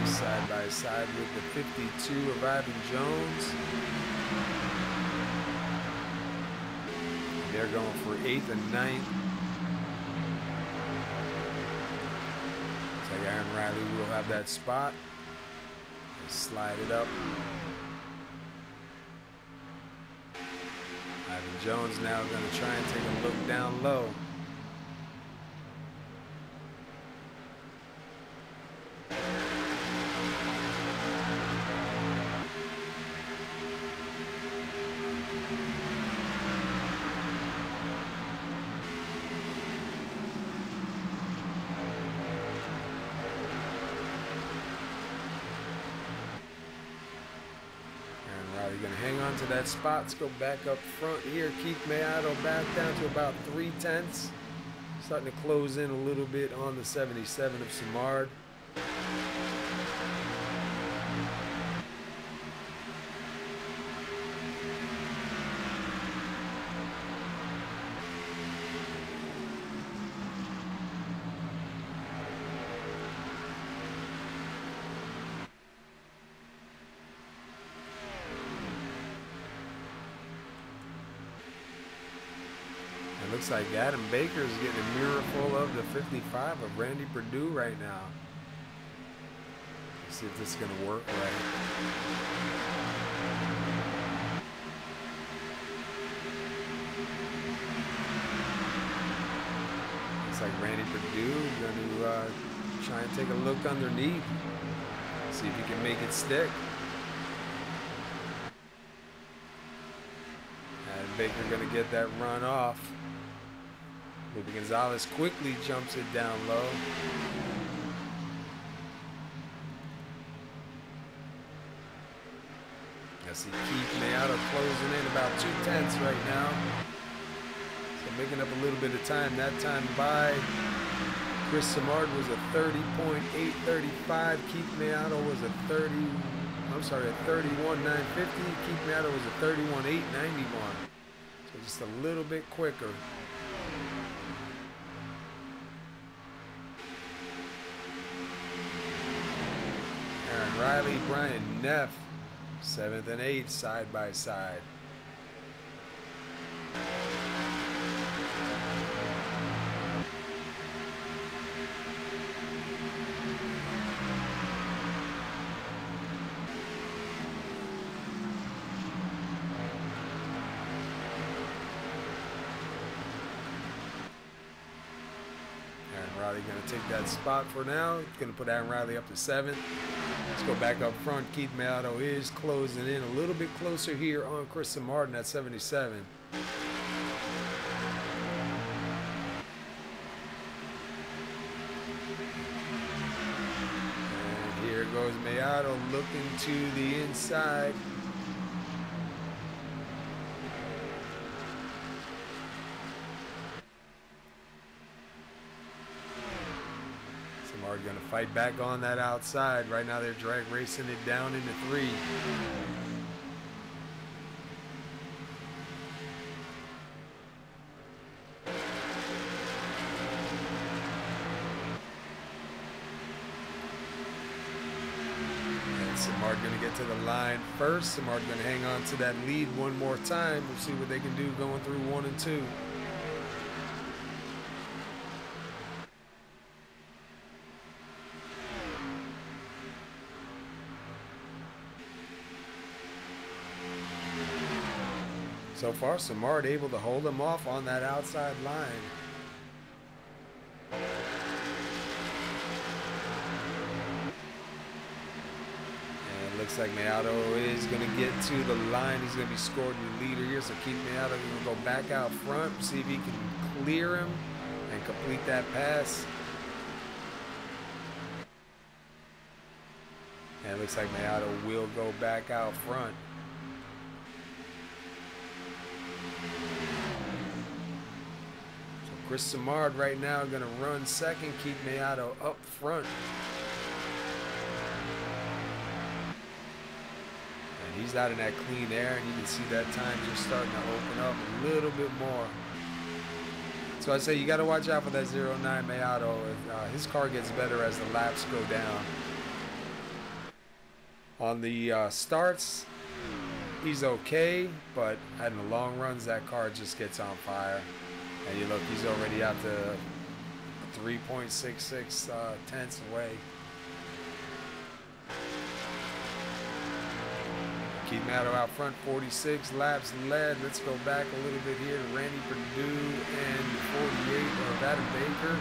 A: Side by side with the 52 of Ivan Jones. They're going for 8th and 9th. Looks like Aaron Riley will have that spot. Just slide it up. Ivan Jones now going to try and take a look down low. Going to hang on to that spot. Let's go back up front here. Keith Maiato back down to about 3/10. Starting to close in a little bit on the 77 of Simard. Looks like Adam Baker is getting a mirror full of the 55 of Randy Perdue right now. Let's see if this is going to work right. Looks like Randy Perdue is going to try and take a look underneath. See if he can make it stick. Adam Baker going to get that run off. Lupe Gonzalez quickly jumps it down low. I see Keith Maiato closing in about 2/10 right now. So making up a little bit of time. That time by Chris Simard was a 30.835. Keith Maiato was a 31.950. Keith Maiato was a 31.891. So just a little bit quicker. Riley, Brian Neff, 7th and 8th, side by side. Riley going to take that spot for now. Going to put Aaron Riley up to 7th. Let's go back up front. Keith Maiato is closing in a little bit closer here on Chris Simard at 77. And here goes Maiato looking to the inside. Simard going to fight back on that outside. Right now they're drag racing it down into 3. And Simard going to get to the line first. Simard going to hang on to that lead one more time. We'll see what they can do going through 1 and 2. So far, Simard able to hold him off on that outside line. And it looks like Maiato is going to get to the line. He's going to be scored the leader here. So Keith Maiato going to go back out front, see if he can clear him and complete that pass. And it looks like Maiato will go back out front. Chris Simard right now going to run second, keep Maiato up front. And he's out in that clean air, and you can see that time just starting to open up a little bit more. So I say you got to watch out for that 09 Maiato. His car gets better as the laps go down. On the starts, he's okay, but in the long runs, that car just gets on fire. And you look, he's already out to 3.66 tenths away. Keith Maiato out front, 46 laps led. Let's go back a little bit here to Randy Perdue and 48 of Adam Baker.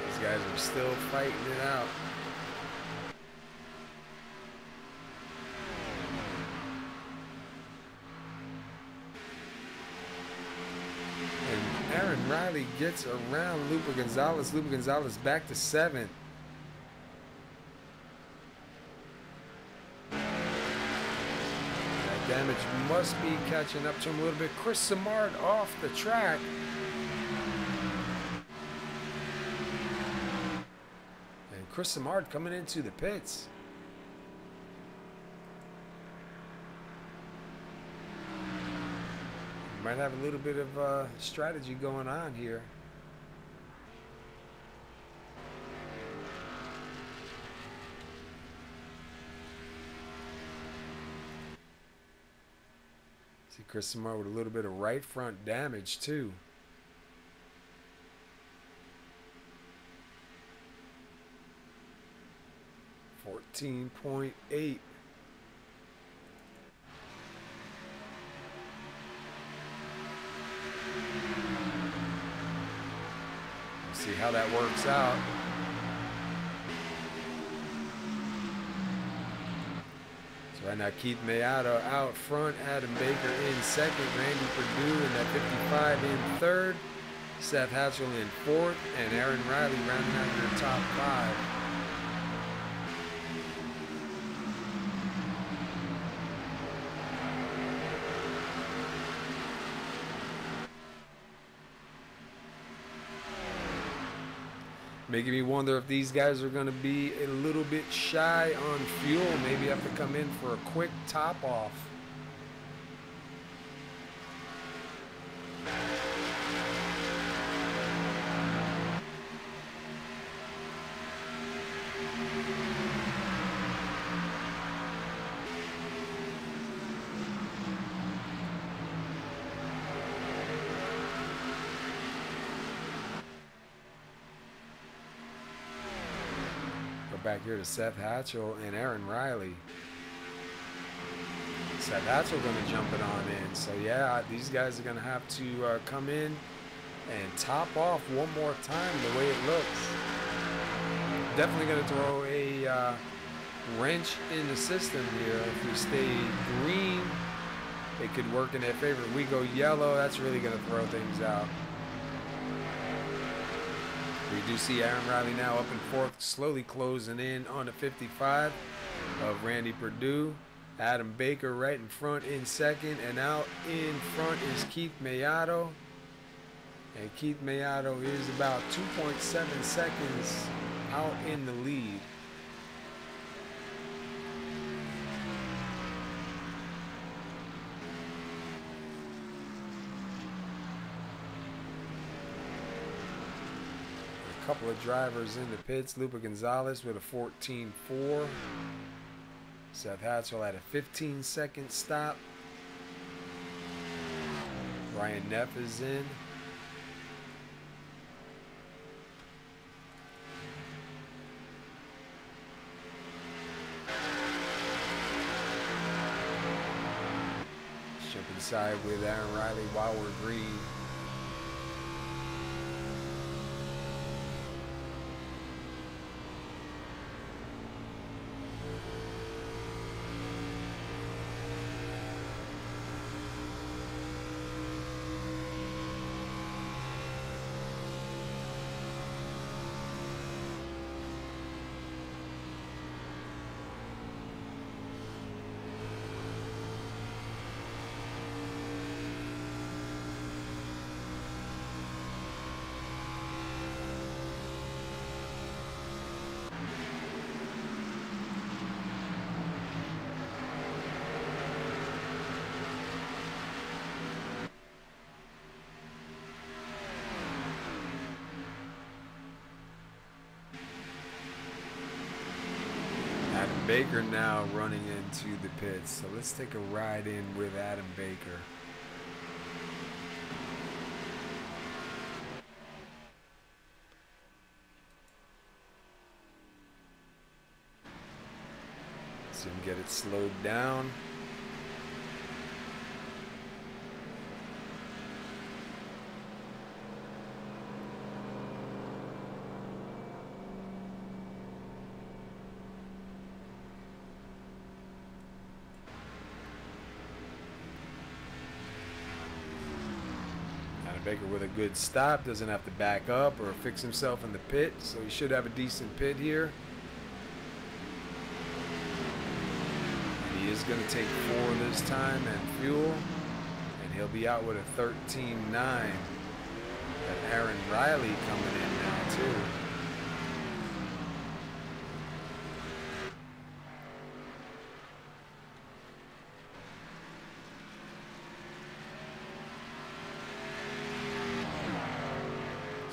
A: These guys are still fighting it out. Aaron Riley gets around Lupe Gonzalez. Lupe Gonzalez back to 7th. That damage must be catching up to him a little bit. Chris Simard off the track. And Chris Simard coming into the pits. Might have a little bit of strategy going on here. See Chris Simard with a little bit of right front damage too. .8. See how that works out. So right now Keith Maiato out front, Adam Baker in second, Randy Perdue in that 55 in third, Seth Hatchell in fourth, and Aaron Riley rounding out your top 5. Making me wonder if these guys are going to be a little bit shy on fuel. Maybe have to come in for a quick top off. back here to Seth Hatchell and Aaron Riley. Seth Hatchell going to jump it on in. So yeah, these guys are going to have to come in and top off one more time the way it looks. Definitely going to throw a wrench in the system here. If we stay green, it could work in their favor. If we go yellow, that's really going to throw things out. We do see Aaron Riley now up in fourth, slowly closing in on the 55 of Randy Perdue. Adam Baker right in front in second, and out in front is Keith Maiato. And Keith Maiato is about 2.7 seconds out in the lead. A couple of drivers in the pits. Lupe Gonzalez with a 14.4. Seth Hatchell at a 15-second stop. Ryan Neff is in. Jump inside with Aaron Riley while we're green. Baker now running into the pits. So let's take a ride in with Adam Baker. See him get it slowed down. Baker with a good stop, doesn't have to back up or fix himself in the pit, so he should have a decent pit here. He is going to take 4 this time and fuel, and he'll be out with a 13.9. Got Aaron Riley coming in now too.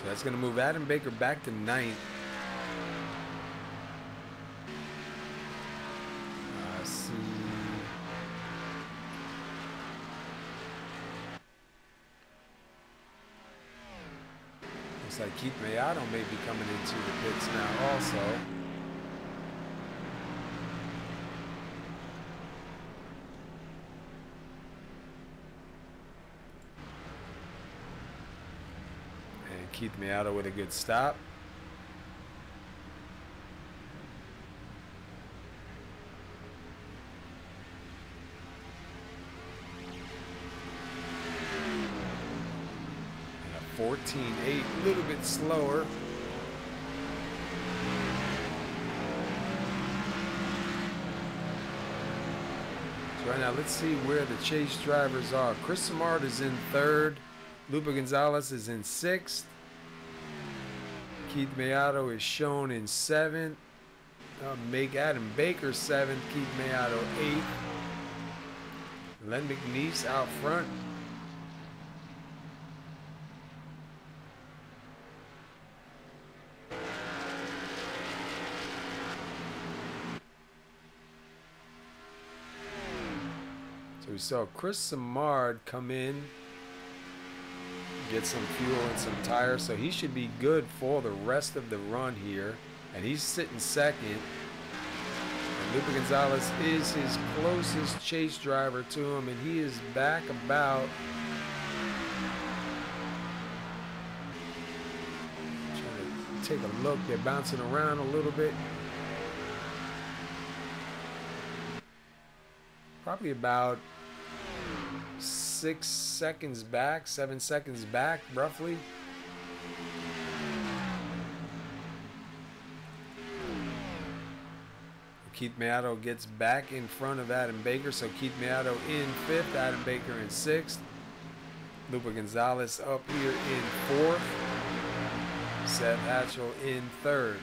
A: That's going to move Adam Baker back to 9th. See. Looks like Keith Maiato may be coming into the pits now also. Keith Maiato with a good stop. And a 14.8, a little bit slower. So right now, let's see where the chase drivers are. Chris Simard is in 3rd. Lupe Gonzalez is in 6th. Keith Maiato is shown in 7th. Make Adam Baker 7th. Keith Maiato 8th. Len McNeese out front. So we saw Chris Simard come in, get some fuel and some tires, so he should be good for the rest of the run here. and he's sitting second. And Lupe Gonzalez is his closest chase driver to him, and he is back about. Trying to take a look. They're bouncing around a little bit. Probably about 6 seconds back, 7 seconds back, roughly. Keith Maiato gets back in front of Adam Baker, so Keith Maiato in 5th, Adam Baker in 6th. Lupe Gonzalez up here in 4th. Seth Hatchell in 3rd.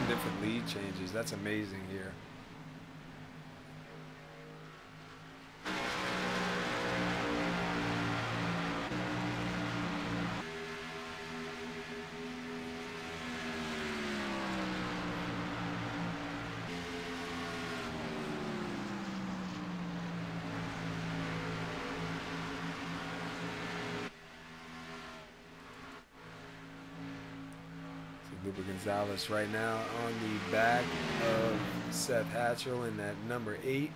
A: Different lead changes. That's amazing here. Lupe Gonzalez right now on the back of Seth Hatchell in that number 8.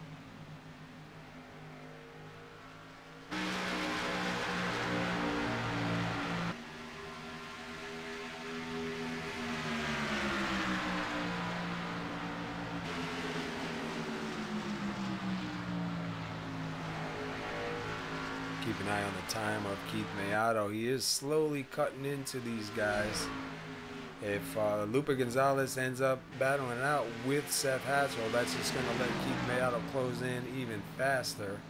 A: Keep an eye on the time of Keith Maiato. He is slowly cutting into these guys. If Lupe Gonzalez ends up battling out with Seth Hatchell, that's just going to let Keith Maiato close in even faster.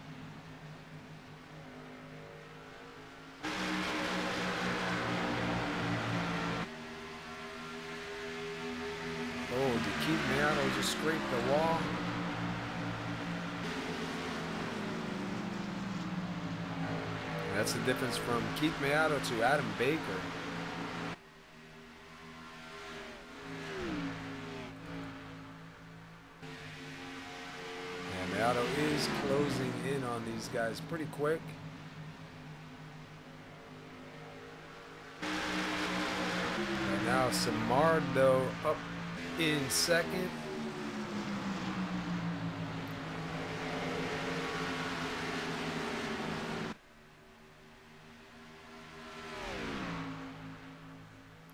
A: Oh, did Keith Maiato just scrape the wall? That's the difference from Keith Maiato to Adam Baker. Maiato is closing in on these guys pretty quick. And now Simard, though, up in 2nd.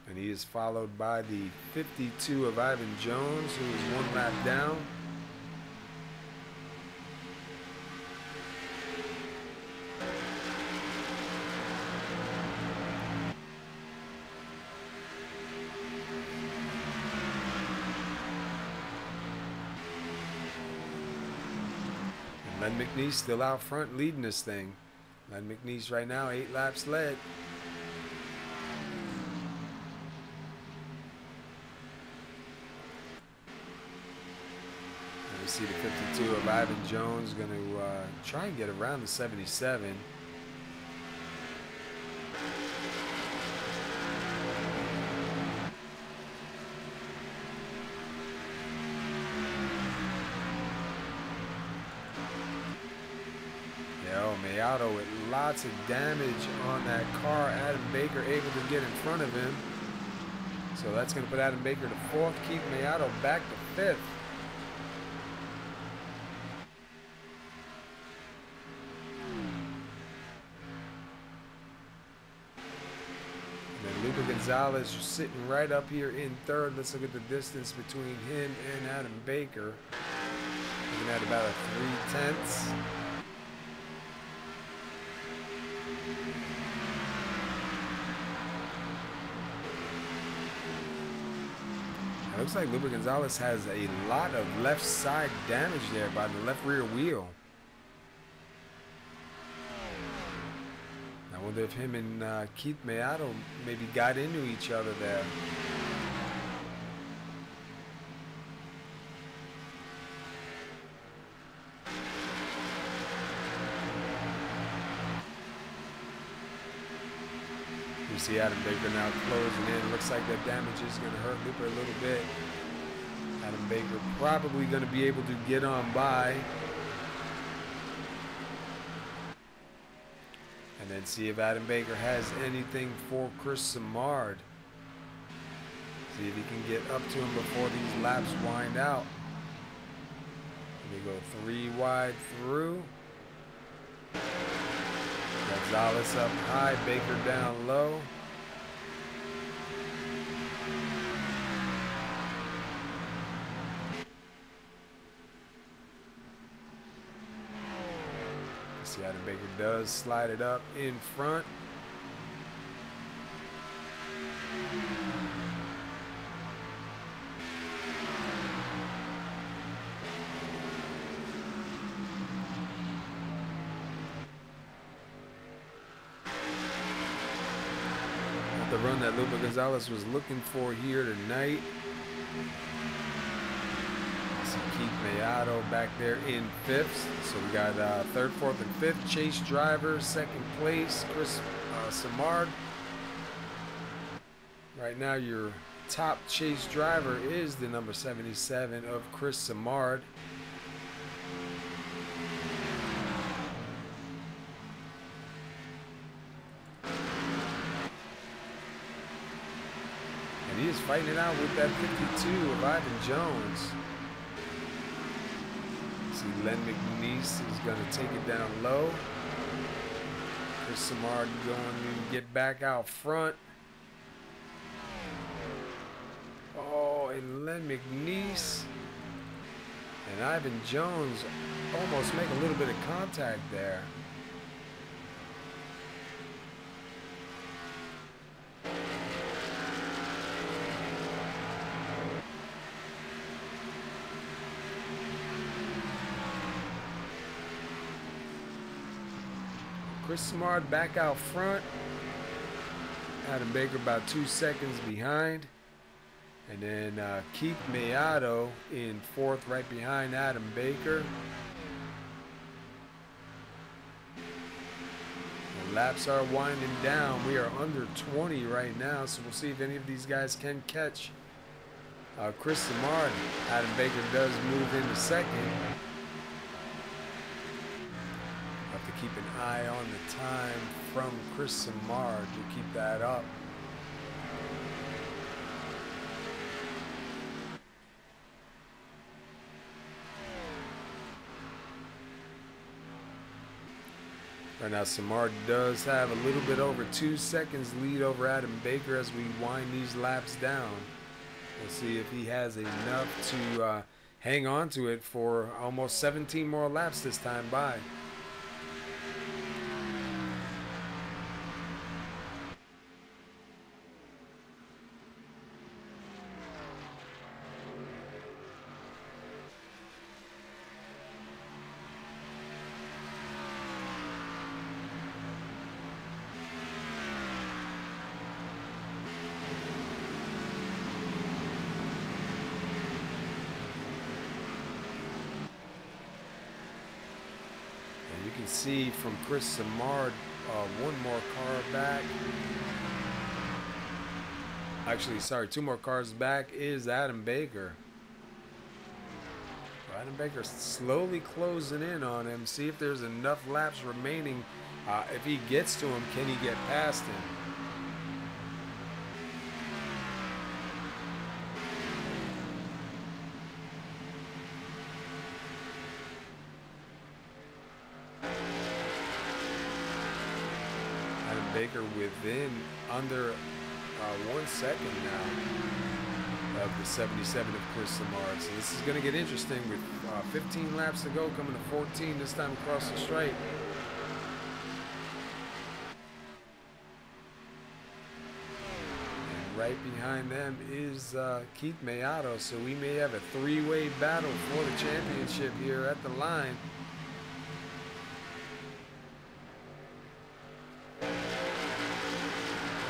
A: And he is followed by the 52 of Ivan Jones, who is 1 lap down. Len McNeese still out front leading this thing. Len McNeese right now 8 laps led. And we see the 52 of Ivan Jones going to try and get around the 77. Maiato with lots of damage on that car. Adam Baker able to get in front of him. So that's going to put Adam Baker to 4th. Keith Maiato back to 5th. And then Lupe Gonzalez sitting right up here in 3rd. Let's look at the distance between him and Adam Baker. Looking at about a 3/10. It looks like Lupe Gonzalez has a lot of left side damage there by the left rear wheel. I wonder if him and Keith Maiato maybe got into each other there. see Adam Baker now closing in. Looks like that damage is going to hurt Lupe a little bit. Adam Baker probably going to be able to get on by. And then see if Adam Baker has anything for Chris Simard. See if he can get up to him before these laps wind out. We go 3 wide through. Gonzalez up high, Baker down low. See, Adam Baker does slide it up in front. The run that Lupe Gonzalez was looking for here tonight. See Keith Maiato back there in 5th. So we got 3rd, 4th, and 5th chase drivers. 2nd place, Chris Simard. Right now, your top chase driver is the number 77 of Chris Simard. He is fighting it out with that 52 of Ivan Jones. See, Len McNeese is going to take it down low. Chris Simard going to get back out front. Oh, and Len McNeese and Ivan Jones almost make a little bit of contact there. Chris Simard back out front. Adam Baker about 2 seconds behind. And then Keith Maiato in 4th right behind Adam Baker. The laps are winding down. We are under 20 right now, so we'll see if any of these guys can catch Chris Simard. Adam Baker does move into 2nd. Keep an eye on the time from Chris Simard to keep that up. Right now, Simard does have a little bit over 2 seconds lead over Adam Baker as we wind these laps down. We'll see if he has enough to hang on to it for almost 17 more laps this time by. You can see from Chris Simard, one more car back. Actually, sorry, 2 more cars back is Adam Baker. Adam Baker slowly closing in on him. See if there's enough laps remaining. If he gets to him, can he get past him? Baker within under 1 second now of the 77 of Chris Simard. So this is going to get interesting with 15 laps to go, coming to 14 this time across the stripe. And right behind them is Keith Maiato. So we may have a 3-way battle for the championship here at the line.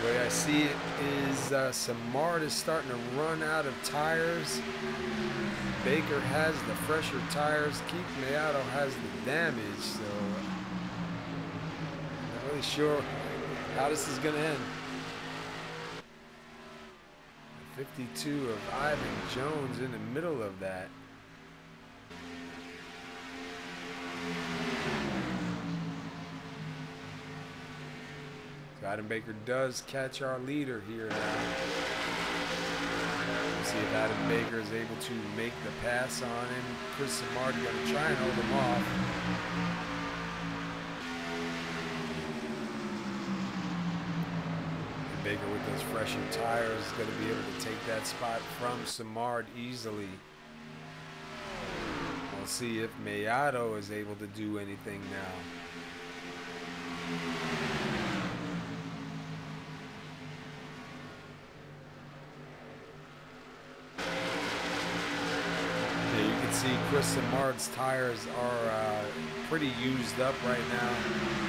A: The way I see it is Simard is starting to run out of tires. Baker has the fresher tires. Keith Maiato has the damage. So I'm not really sure how this is going to end. 52 of Ivan Jones in the middle of that. So Adam Baker does catch our leader here now. We'll see if Adam Baker is able to make the pass on him. Chris Simard going to try and hold him off. Baker with those fresher tires is going to be able to take that spot from Simard easily. We'll see if Maiato is able to do anything now. Yeah, you can see Chris Simard's tires are pretty used up right now.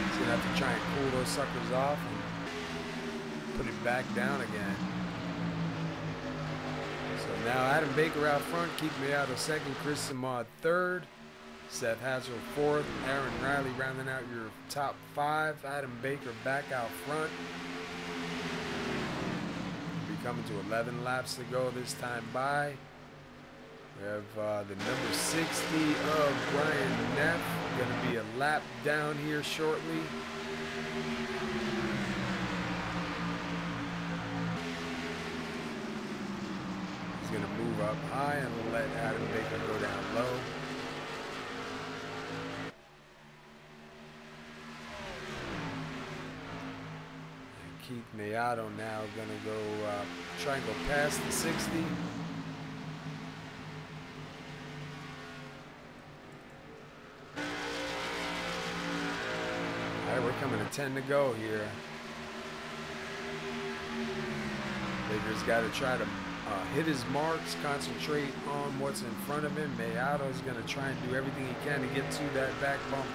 A: He's going to have to try and cool those suckers off and put it back down again. So now Adam Baker out front, keep Maiato second, Chris Simard third, Seth Hassel fourth, Aaron Riley rounding out your top five. Adam Baker back out front. We'll be coming to 11 laps to go this time by. We have the number 60 of Brian Neff, going to be a lap down here shortly. Going to move up high and let Adam Baker go down low. And Keith Maiato now going to go try and go past the 60. All right, we're coming to 10 to go here. Baker's got to try to hit his marks, concentrate on what's in front of him. Maiato is going to try and do everything he can to get to that back bumper.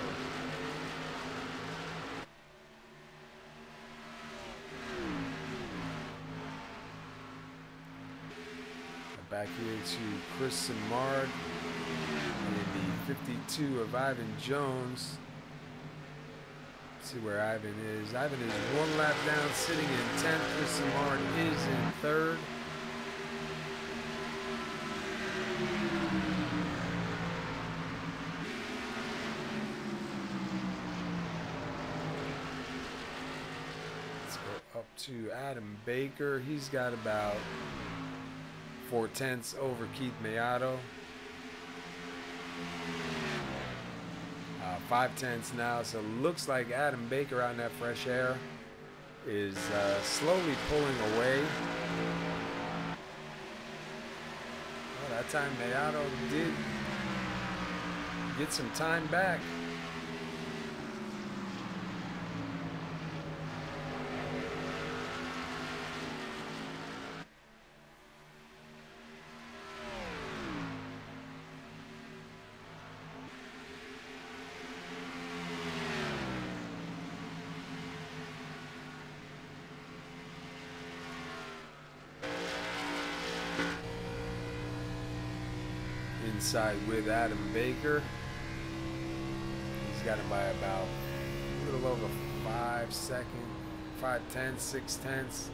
A: Back here to Chris Simard and the 52 of Ivan Jones. Let's see where Ivan is. Ivan is one lap down, sitting in 10th. Chris Simard is in third. To Adam Baker, he's got about 4/10 over Keith Maiato. 5/10 now, so looks like Adam Baker out in that fresh air is slowly pulling away. Well, that time Maiato did get some time back. Inside with Adam Baker. He's got him by about a little over 5 seconds, 5/10, 6/10.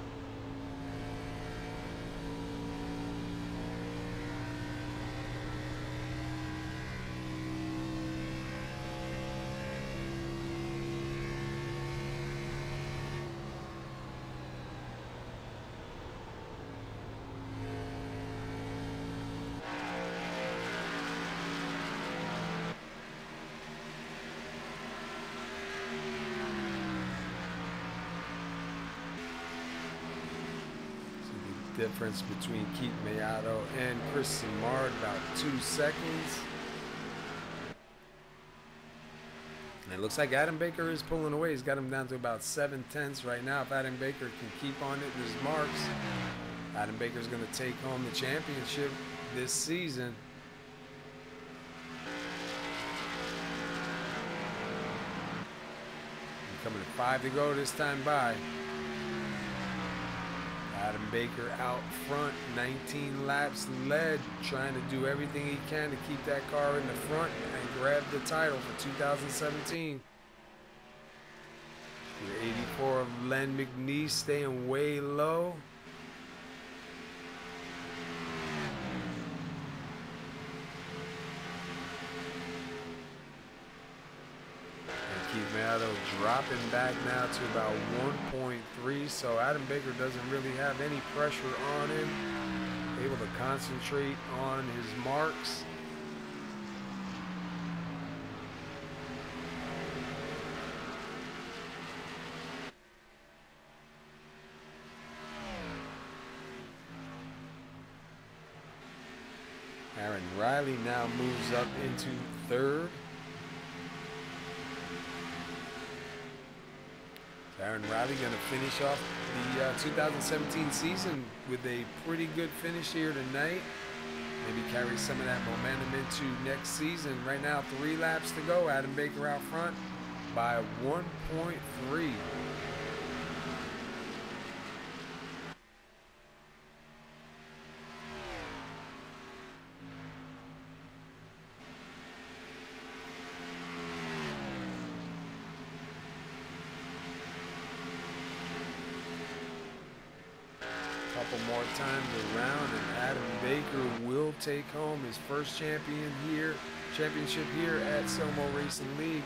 A: Difference between Keith Maiato and Chris Simard, about 2 seconds. And it looks like Adam Baker is pulling away. He's got him down to about 7/10 right now. If Adam Baker can keep on it with his marks, Adam Baker's going to take home the championship this season. Coming to 5 to go this time by. Adam Baker out front, 19 laps led, trying to do everything he can to keep that car in the front and grab the title for 2017. Your 84 of Len McNeese staying way low. dropping back now to about 1.3, so Adam Baker doesn't really have any pressure on him. Able to concentrate on his marks. Aaron Riley now moves up into third. Aaron Riley going to finish off the 2017 season with a pretty good finish here tonight. Maybe carry some of that momentum into next season. Right now, 3 laps to go. Adam Baker out front by 1.3. Couple more times around, and Adam Baker will take home his first championship here at SoMo Racing League.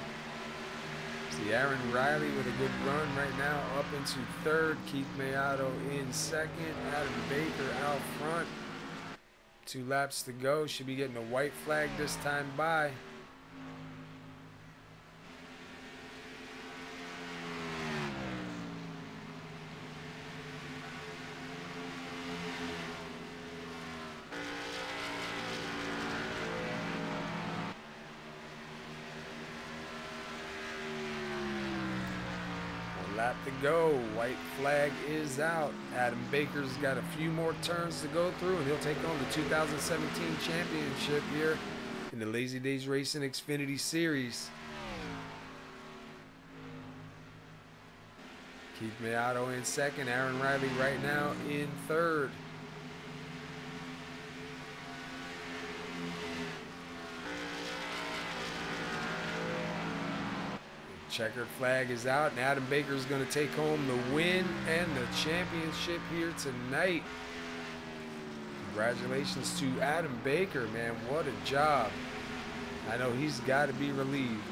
A: See Aaron Riley with a good run right now, up into third. Keith Maiato in second. Adam Baker out front. 2 laps to go. Should be getting a white flag this time by. Lap to go. White flag is out. Adam Baker's got a few more turns to go through, and he'll take on the 2017 championship here in the Lazy Days Racing Xfinity Series. Keith Maiato in second. Aaron Riley right now in third. Checkered flag is out, and Adam Baker is going to take home the win and the championship here tonight. Congratulations to Adam Baker, man. What a job. I know he's got to be relieved.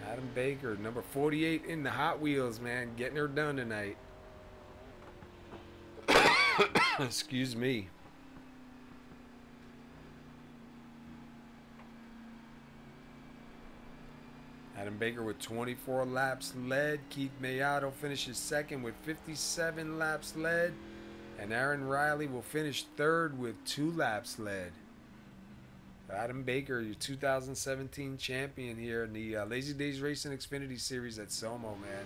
A: Adam Baker, number 48 in the Hot Wheels, man. Getting her done tonight. Excuse me. Adam Baker with 24 laps led. Keith Maiato finishes second with 57 laps led. And Aaron Riley will finish third with 2 laps led. Adam Baker, your 2017 champion here in the Lazy Days Racing Xfinity Series at SoMo, man.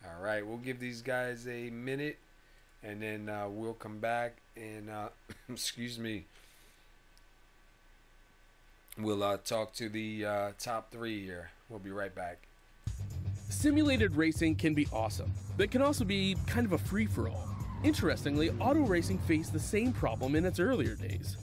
A: All right, we'll give these guys a minute, and then we'll come back and, excuse me, we'll talk to the top 3 here. We'll be right back.
C: Simulated racing can be awesome, but it can also be kind of a free-for-all. Interestingly, auto racing faced the same problem in its earlier days.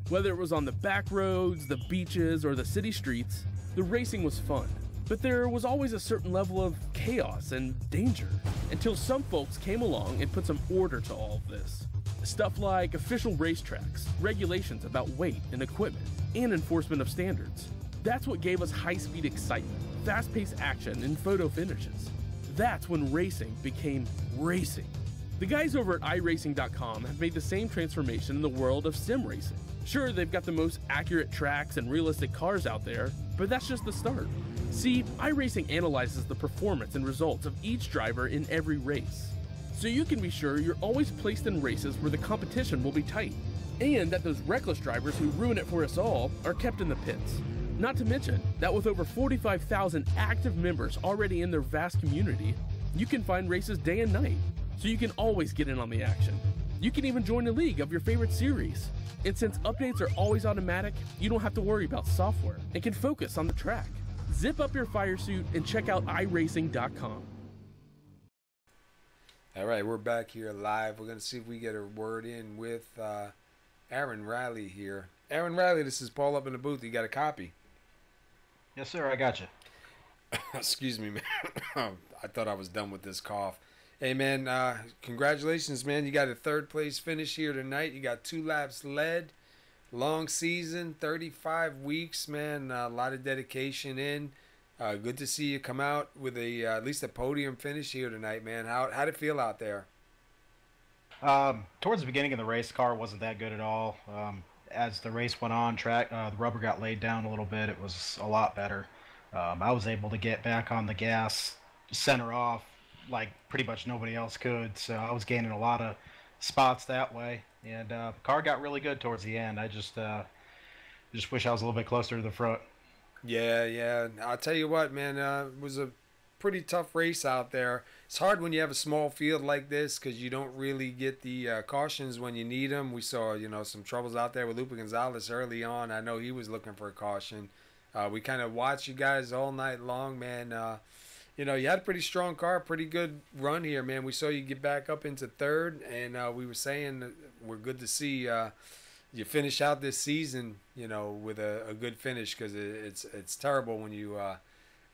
C: Whether it was on the back roads, the beaches, or the city streets, the racing was fun. But there was always a certain level of chaos and danger, until some folks came along and put some order to all of this. Stuff like official racetracks, regulations about weight and equipment, and enforcement of standards. That's what gave us high-speed excitement, fast-paced action, and photo finishes. That's when racing became racing. The guys over at iRacing.com have made the same transformation in the world of sim racing. Sure, they've got the most accurate tracks and realistic cars out there, but that's just the start. See, iRacing analyzes the performance and results of each driver in every race, so you can be sure you're always placed in races where the competition will be tight, and that those reckless drivers who ruin it for us all are kept in the pits. Not to mention that with over 45,000 active members already in their vast community, you can find races day and night, so you can always get in on the action. You can even join a league of your favorite series. And since updates are always automatic, you don't have to worry about software and can focus on the track. Zip up your fire suit and check out iRacing.com.
A: All right, we're back here live. We're going to see if we get a word in with Aaron Riley here. Aaron Riley, this is Paul up in the booth. You got a copy?
D: Yes, sir. I got you.
A: Excuse me, man. I thought I was done with this cough. Hey, man, congratulations, man. You got a third place finish here tonight. You got 2 laps led. Long season, 35 weeks, man. A lot of dedication in. Good to see you come out with a at least a podium finish here tonight, man. How'd it feel out there?
D: Towards the beginning of the race, car wasn't that good at all. As the race went on, the rubber got laid down a little bit. It was a lot better. I was able to get back on the gas, center off, like pretty much nobody else could. So I was gaining a lot of spots that way, and the car got really good towards the end. I just wish I was a little bit closer to the front.
A: Yeah. I'll tell you what, man. It was a pretty tough race out there. It's hard when you have a small field like this because you don't really get the cautions when you need them. We saw, some troubles out there with Lupe Gonzalez early on. I know he was looking for a caution. We kind of watched you guys all night long, man. You had a pretty strong car, pretty good run here, man. We saw you get back up into third, and we were saying that we're good to see you finish out this season, with a good finish because it's terrible when you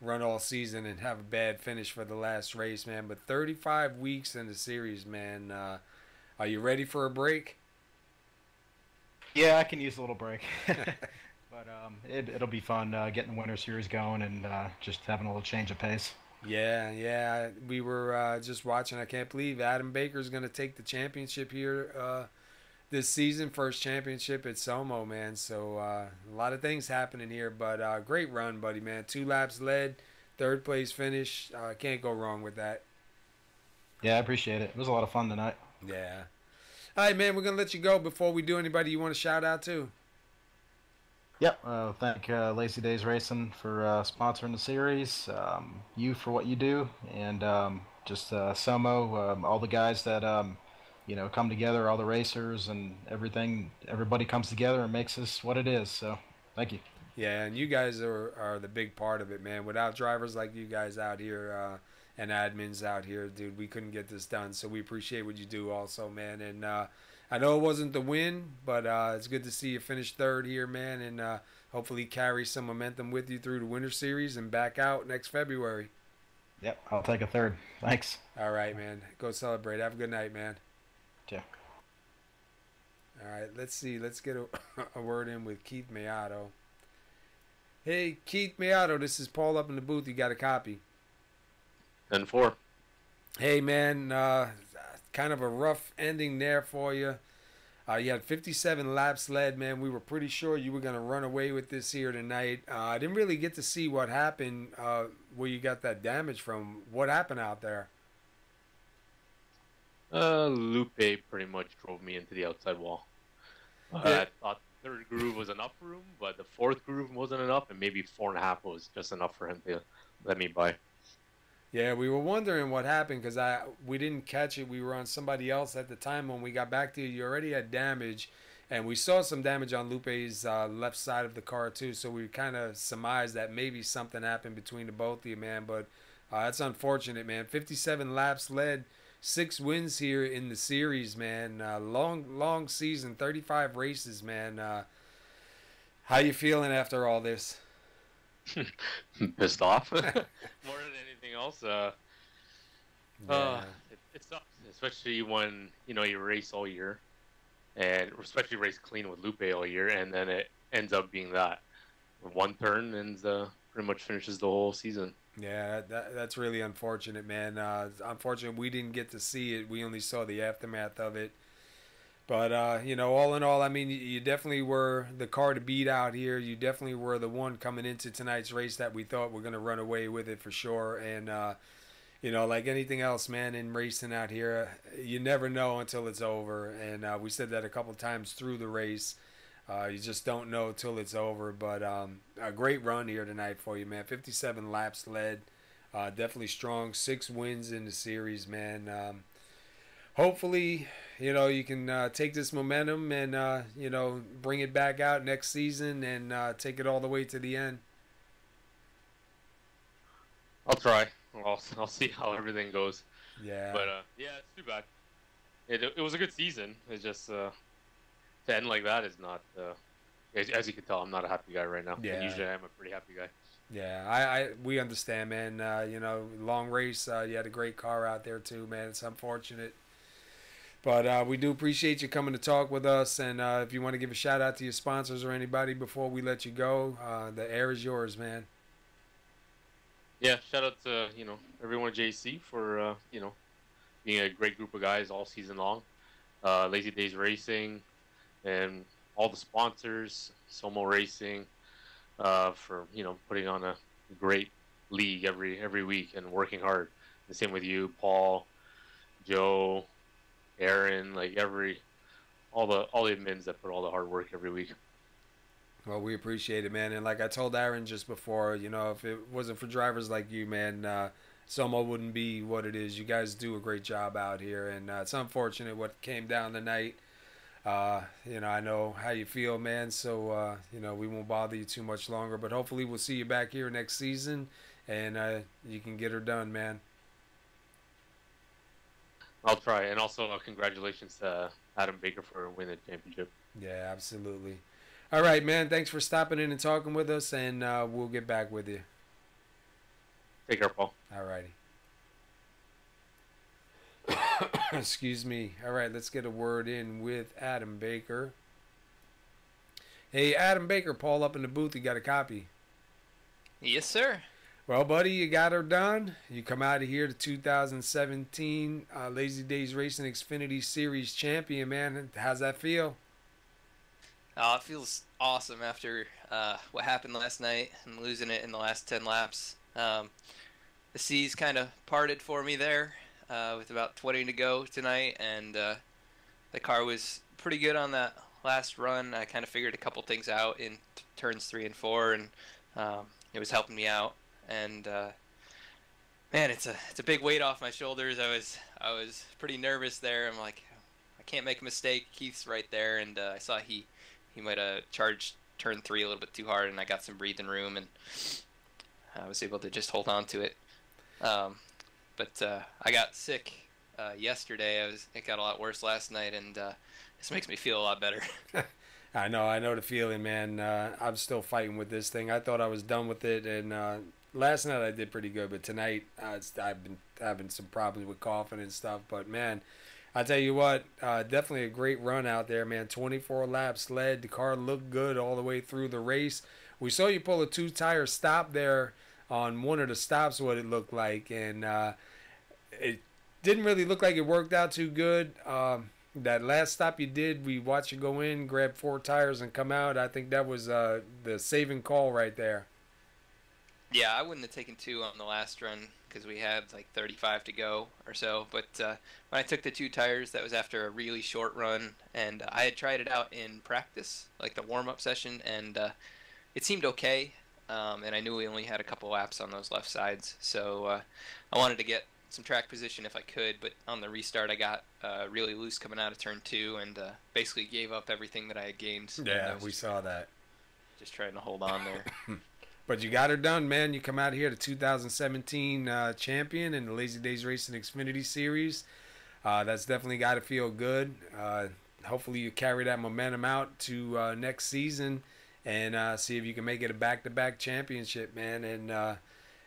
A: run all season and have a bad finish for the last race, man. But 35 weeks in the series, man. Are you ready for a break?
D: Yeah, I can use a little break. But it'll be fun getting the Winter Series going and just having a little change of pace.
A: Yeah. We were just watching. I can't believe Adam Baker's going to take the championship here this season. First championship at SoMo, man. So a lot of things happening here. But great run, buddy, man. 2 laps led, third place finish. Can't go wrong with that.
D: Yeah, I appreciate it. It was a lot of fun tonight.
A: Yeah. All right, man. We're going to let you go. Before we do, anybody you want to shout out to?
D: Yep. Thank Lazy Days Racing for sponsoring the series. You for what you do, and just SoMo, all the guys that come together, all the racers and everything. Everybody comes together and makes this what it is. So, thank you.
A: Yeah, and you guys are the big part of it, man. Without drivers like you guys out here and admins out here, dude, we couldn't get this done. So we appreciate what you do, also, man. And I know it wasn't the win, but it's good to see you finish third here, man, and hopefully carry some momentum with you through the Winter Series and back out next February.
D: Yep, I'll take a third. Thanks.
A: All right, man. Go celebrate. Have a good night, man.
D: Yeah.
A: All right, let's see. Let's get a word in with Keith Maiato. Hey, Keith Maiato, this is Paul up in the booth. You got a copy?
E: 10-4.
A: Hey, man, kind of a rough ending there for you. You had 57 laps led, man. We were pretty sure you were going to run away with this here tonight. I didn't really get to see what happened, where you got that damage from. What happened out there?
E: Lupe pretty much drove me into the outside wall. I thought the third groove was enough for him, but the fourth groove wasn't enough, and maybe 4.5 was just enough for him to let me by.
A: Yeah, we were wondering what happened because we didn't catch it. We were on somebody else at the time. When we got back to you, you already had damage, and we saw some damage on Lupe's left side of the car too. So we kind of surmised that maybe something happened between the both of you, man. But that's unfortunate, man. 57 laps led, 6 wins here in the series, man. Long season, 35 races, man. How you feeling after all this?
E: Pissed off more than anything else. It sucks, especially when you race all year, and especially race clean with Lupe all year, and then it ends up being that one turn and pretty much finishes the whole season.
A: Yeah, that's really unfortunate, man. It's unfortunate we didn't get to see it. We only saw the aftermath of it. But, all in all, I mean, you definitely were the car to beat out here. You definitely were the one coming into tonight's race that we thought were going to run away with it for sure. And, like anything else, man, in racing out here, you never know until it's over. And we said that a couple times through the race. You just don't know till it's over. But a great run here tonight for you, man. 57 laps led. Definitely strong. 6 wins in the series, man. Hopefully, you can take this momentum and, bring it back out next season and take it all the way to the end.
E: I'll try. I'll see how everything goes.
A: Yeah.
E: But, it's too bad. It was a good season. It's just to end like that is not... as you can tell, I'm not a happy guy right now.
A: Yeah.
E: And usually I'm a pretty happy guy.
A: Yeah, we understand, man. You know, long race. You had a great car out there too, man. It's unfortunate, but we do appreciate you coming to talk with us. And if you want to give a shout out to your sponsors or anybody before we let you go, the air is yours, man.
E: Yeah, shout out to everyone at JC for being a great group of guys all season long. Lazy Days Racing and all the sponsors, SoMo Racing, for putting on a great league every week and working hard. The same with you, Paul, Joe, Aaron, like all the admins that put all the hard work every week.
A: Well, we appreciate it, man. And like I told Aaron just before, you know, if it wasn't for drivers like you, man, Somo wouldn't be what it is. You guys do a great job out here, and it's unfortunate what came down tonight. You know, I know how you feel, man, so, you know, we won't bother you too much longer, but hopefully we'll see you back here next season, and you can get her done, man.
E: I'll try. And also, congratulations to Adam Baker for winning the championship.
A: Yeah, absolutely. All right, man, thanks for stopping in and talking with us, and we'll get back with you.
E: Take care, Paul.
A: All righty. Excuse me. All right, let's get a word in with Adam Baker. Hey, Adam Baker, Paul up in the booth. You got a copy?
F: Yes, sir.
A: Well, buddy, you got her done. You come out of here to 2017 Lazy Days Racing Xfinity Series champion, man. How's that feel?
F: It feels awesome after what happened last night and losing it in the last 10 laps. The seas kind of parted for me there with about 20 to go tonight, and the car was pretty good on that last run. I kind of figured a couple things out in turns 3 and 4, and it was helping me out. And man, it's a big weight off my shoulders. I was pretty nervous there. I'm like, I can't make a mistake. Keith's right there, and I saw he might have charged turn 3 a little bit too hard, and I got some breathing room, and I was able to just hold on to it. But I got sick yesterday. It got a lot worse last night, and this makes me feel a lot better.
A: I know the feeling, man. I'm still fighting with this thing. I thought I was done with it, and last night I did pretty good, but tonight I've been having some problems with coughing and stuff. But man, I tell you what, definitely a great run out there, man. 24 laps led. The car looked good all the way through the race. We saw you pull a 2-tire stop there on one of the stops, what it looked like, and it didn't really look like it worked out too good. That last stop you did, we watched you go in, grab 4 tires, and come out. I think that was the saving call right there.
F: Yeah, I wouldn't have taken 2 on the last run because we had like 35 to go or so. But when I took the 2 tires, that was after a really short run, and I had tried it out in practice, like the warm-up session, and it seemed okay. And I knew we only had a couple laps on those left sides, so I wanted to get some track position if I could. But on the restart, I got really loose coming out of turn 2, and basically gave up everything that I had gained.
A: Yeah, we saw that.
F: Just trying to hold on there.
A: But you got her done, man. You come out here to 2017 champion in the Lazy Days Racing Xfinity Series. That's definitely got to feel good. Hopefully you carry that momentum out to next season and see if you can make it a back-to-back championship, man, and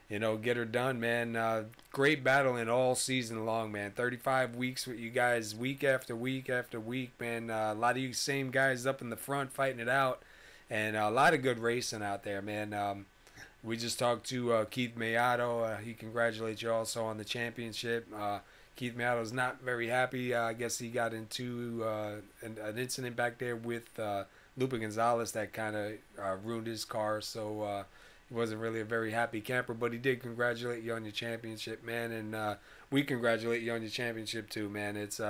A: you know, get her done, man. Great battling all season long, man. 35 weeks with you guys, week after week after week, man. A lot of you same guys up in the front fighting it out, and a lot of good racing out there, man. We just talked to Keith Maiato. He congratulates you also on the championship. Keith Maiato's not very happy. I guess he got into an incident back there with Lupe Gonzalez that kind of ruined his car, so he wasn't really a very happy camper, but he did congratulate you on your championship, man, and we congratulate you on your championship too, man. It's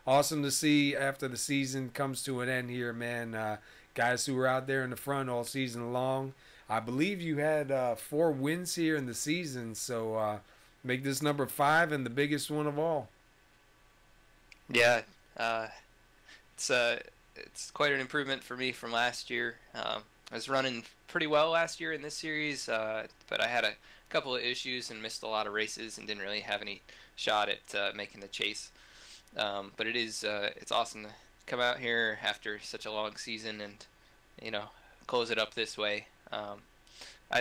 A: awesome to see after the season comes to an end here, man. Guys who were out there in the front all season long. I believe you had 4 wins here in the season, so make this number 5 and the biggest one of all.
F: Yeah, it's quite an improvement for me from last year. I was running pretty well last year in this series, but I had a couple of issues and missed a lot of races and didn't really have any shot at making the chase. But it's awesome to come out here after such a long season and, you know, close it up this way.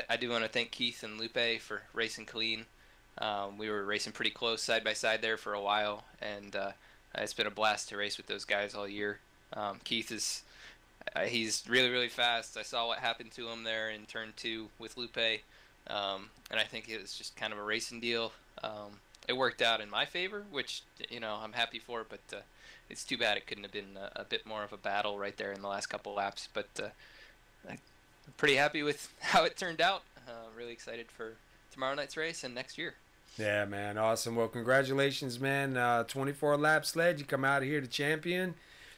F: I do want to thank Keith and Lupe for racing clean. We were racing pretty close side by side there for a while, and it's been a blast to race with those guys all year. Keith is he's really, really fast. I saw what happened to him there in turn 2 with Lupe, and I think it was just kind of a racing deal. It worked out in my favor, which, I'm happy for, but it's too bad it couldn't have been a bit more of a battle right there in the last couple laps. But I'm pretty happy with how it turned out. Really excited for tomorrow night's race and next year.
A: Yeah, man. Awesome. Well, congratulations, man. 24 lap sled. You come out of here the champion.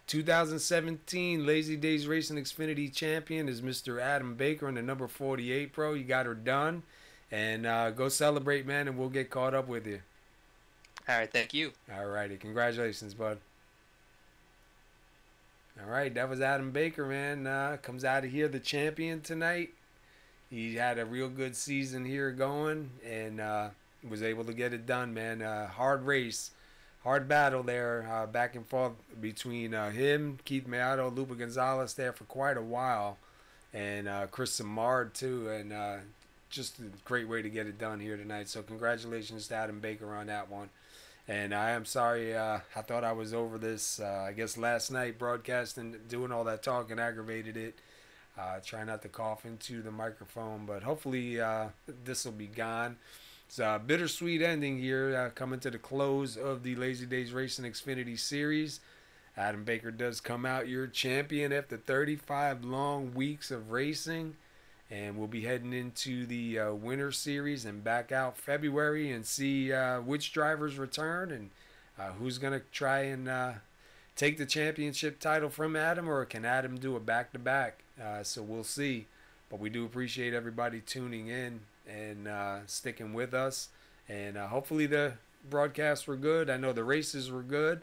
A: 2017 Lazy Days Racing Xfinity champion is Mr. Adam Baker in the number 48 Pro. You got her done. And go celebrate, man, and we'll get caught up with you.
F: All right. Thank you.
A: All righty. Congratulations, bud. All right. That was Adam Baker, man. Comes out of here the champion tonight. He had a real good season here going and was able to get it done, man. Hard race. Hard battle there, back and forth between him, Keith Maiato, Lupe Gonzalez there for quite a while, and Chris Simard too, and just a great way to get it done here tonight. So congratulations to Adam Baker on that one. And I am sorry, I thought I was over this, I guess last night broadcasting, doing all that talking aggravated it. Try not to cough into the microphone, but hopefully this will be gone. It's a bittersweet ending here, coming to the close of the Lazy Days Racing Xfinity Series. Adam Baker does come out your champion after 35 long weeks of racing, and we'll be heading into the Winter Series and back out February and see which drivers return and who's going to try and take the championship title from Adam, or can Adam do a back-to-back? So we'll see. But we do appreciate everybody tuning in and sticking with us, and hopefully the broadcasts were good. I know the races were good,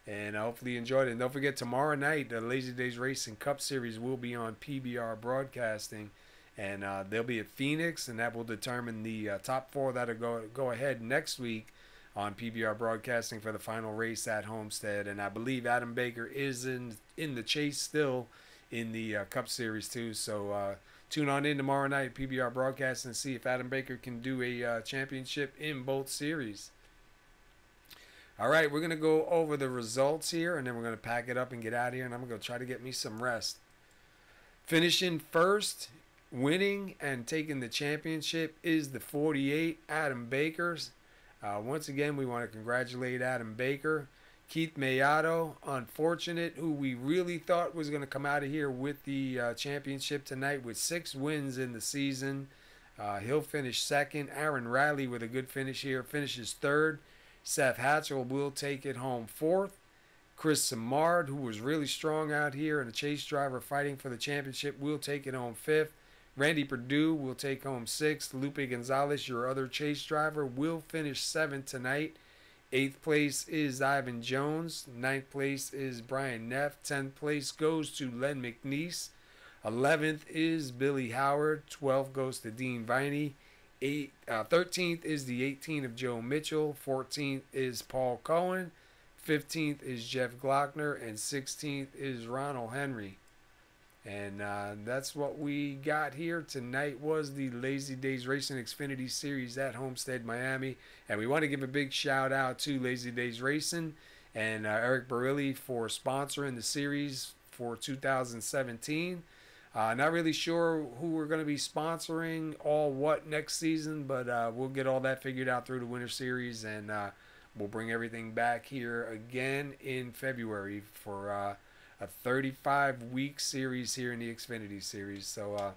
A: and hopefully you enjoyed it. And don't forget, tomorrow night the Lazy Days Racing Cup Series will be on PBR Broadcasting, and they'll be at Phoenix, and that will determine the top 4 that'll go ahead next week on PBR Broadcasting for the final race at Homestead. And I believe Adam Baker is in the chase still in the Cup Series too, so tune on in tomorrow night, PBR Broadcasting, and see if Adam Baker can do a championship in both series. All right, we're going to go over the results here, and then we're going to pack it up and get out of here, and I'm going to try to get me some rest. Finishing first, winning and taking the championship is the 48 Adam Bakers. Once again, we want to congratulate Adam Baker. Keith Maiato, unfortunate, who we really thought was going to come out of here with the championship tonight with 6 wins in the season. He'll finish second. Aaron Riley with a good finish here finishes third. Seth Hatchell will take it home fourth. Chris Simard, who was really strong out here and a chase driver fighting for the championship, will take it home fifth. Randy Perdue will take home sixth. Lupe Gonzalez, your other chase driver, will finish seventh tonight. 8th place is Ivan Jones. 9th place is Brian Neff. 10th place goes to Len McNeese. 11th is Billy Howard. 12th goes to Dean Viney. 13th is the 18 of Joe Mitchell. 14th is Paul Cohen. 15th is Jeff Glockner. And 16th is Ronald Henry. And that's what we got here. Tonight was the Lazy Days Racing Xfinity Series at Homestead, Miami. And we want to give a big shout out to Lazy Days Racing and Eric Barilli for sponsoring the series for 2017. Not really sure who we're going to be sponsoring what next season, but we'll get all that figured out through the Winter Series, and we'll bring everything back here again in February for a 35-week series here in the Xfinity Series. So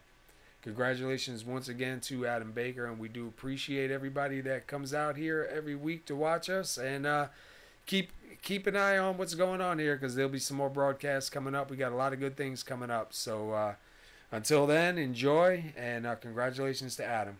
A: congratulations once again to Adam Baker, and we do appreciate everybody that comes out here every week to watch us, and keep an eye on what's going on here, because there'll be some more broadcasts coming up. We got a lot of good things coming up. So until then, enjoy, and congratulations to Adam.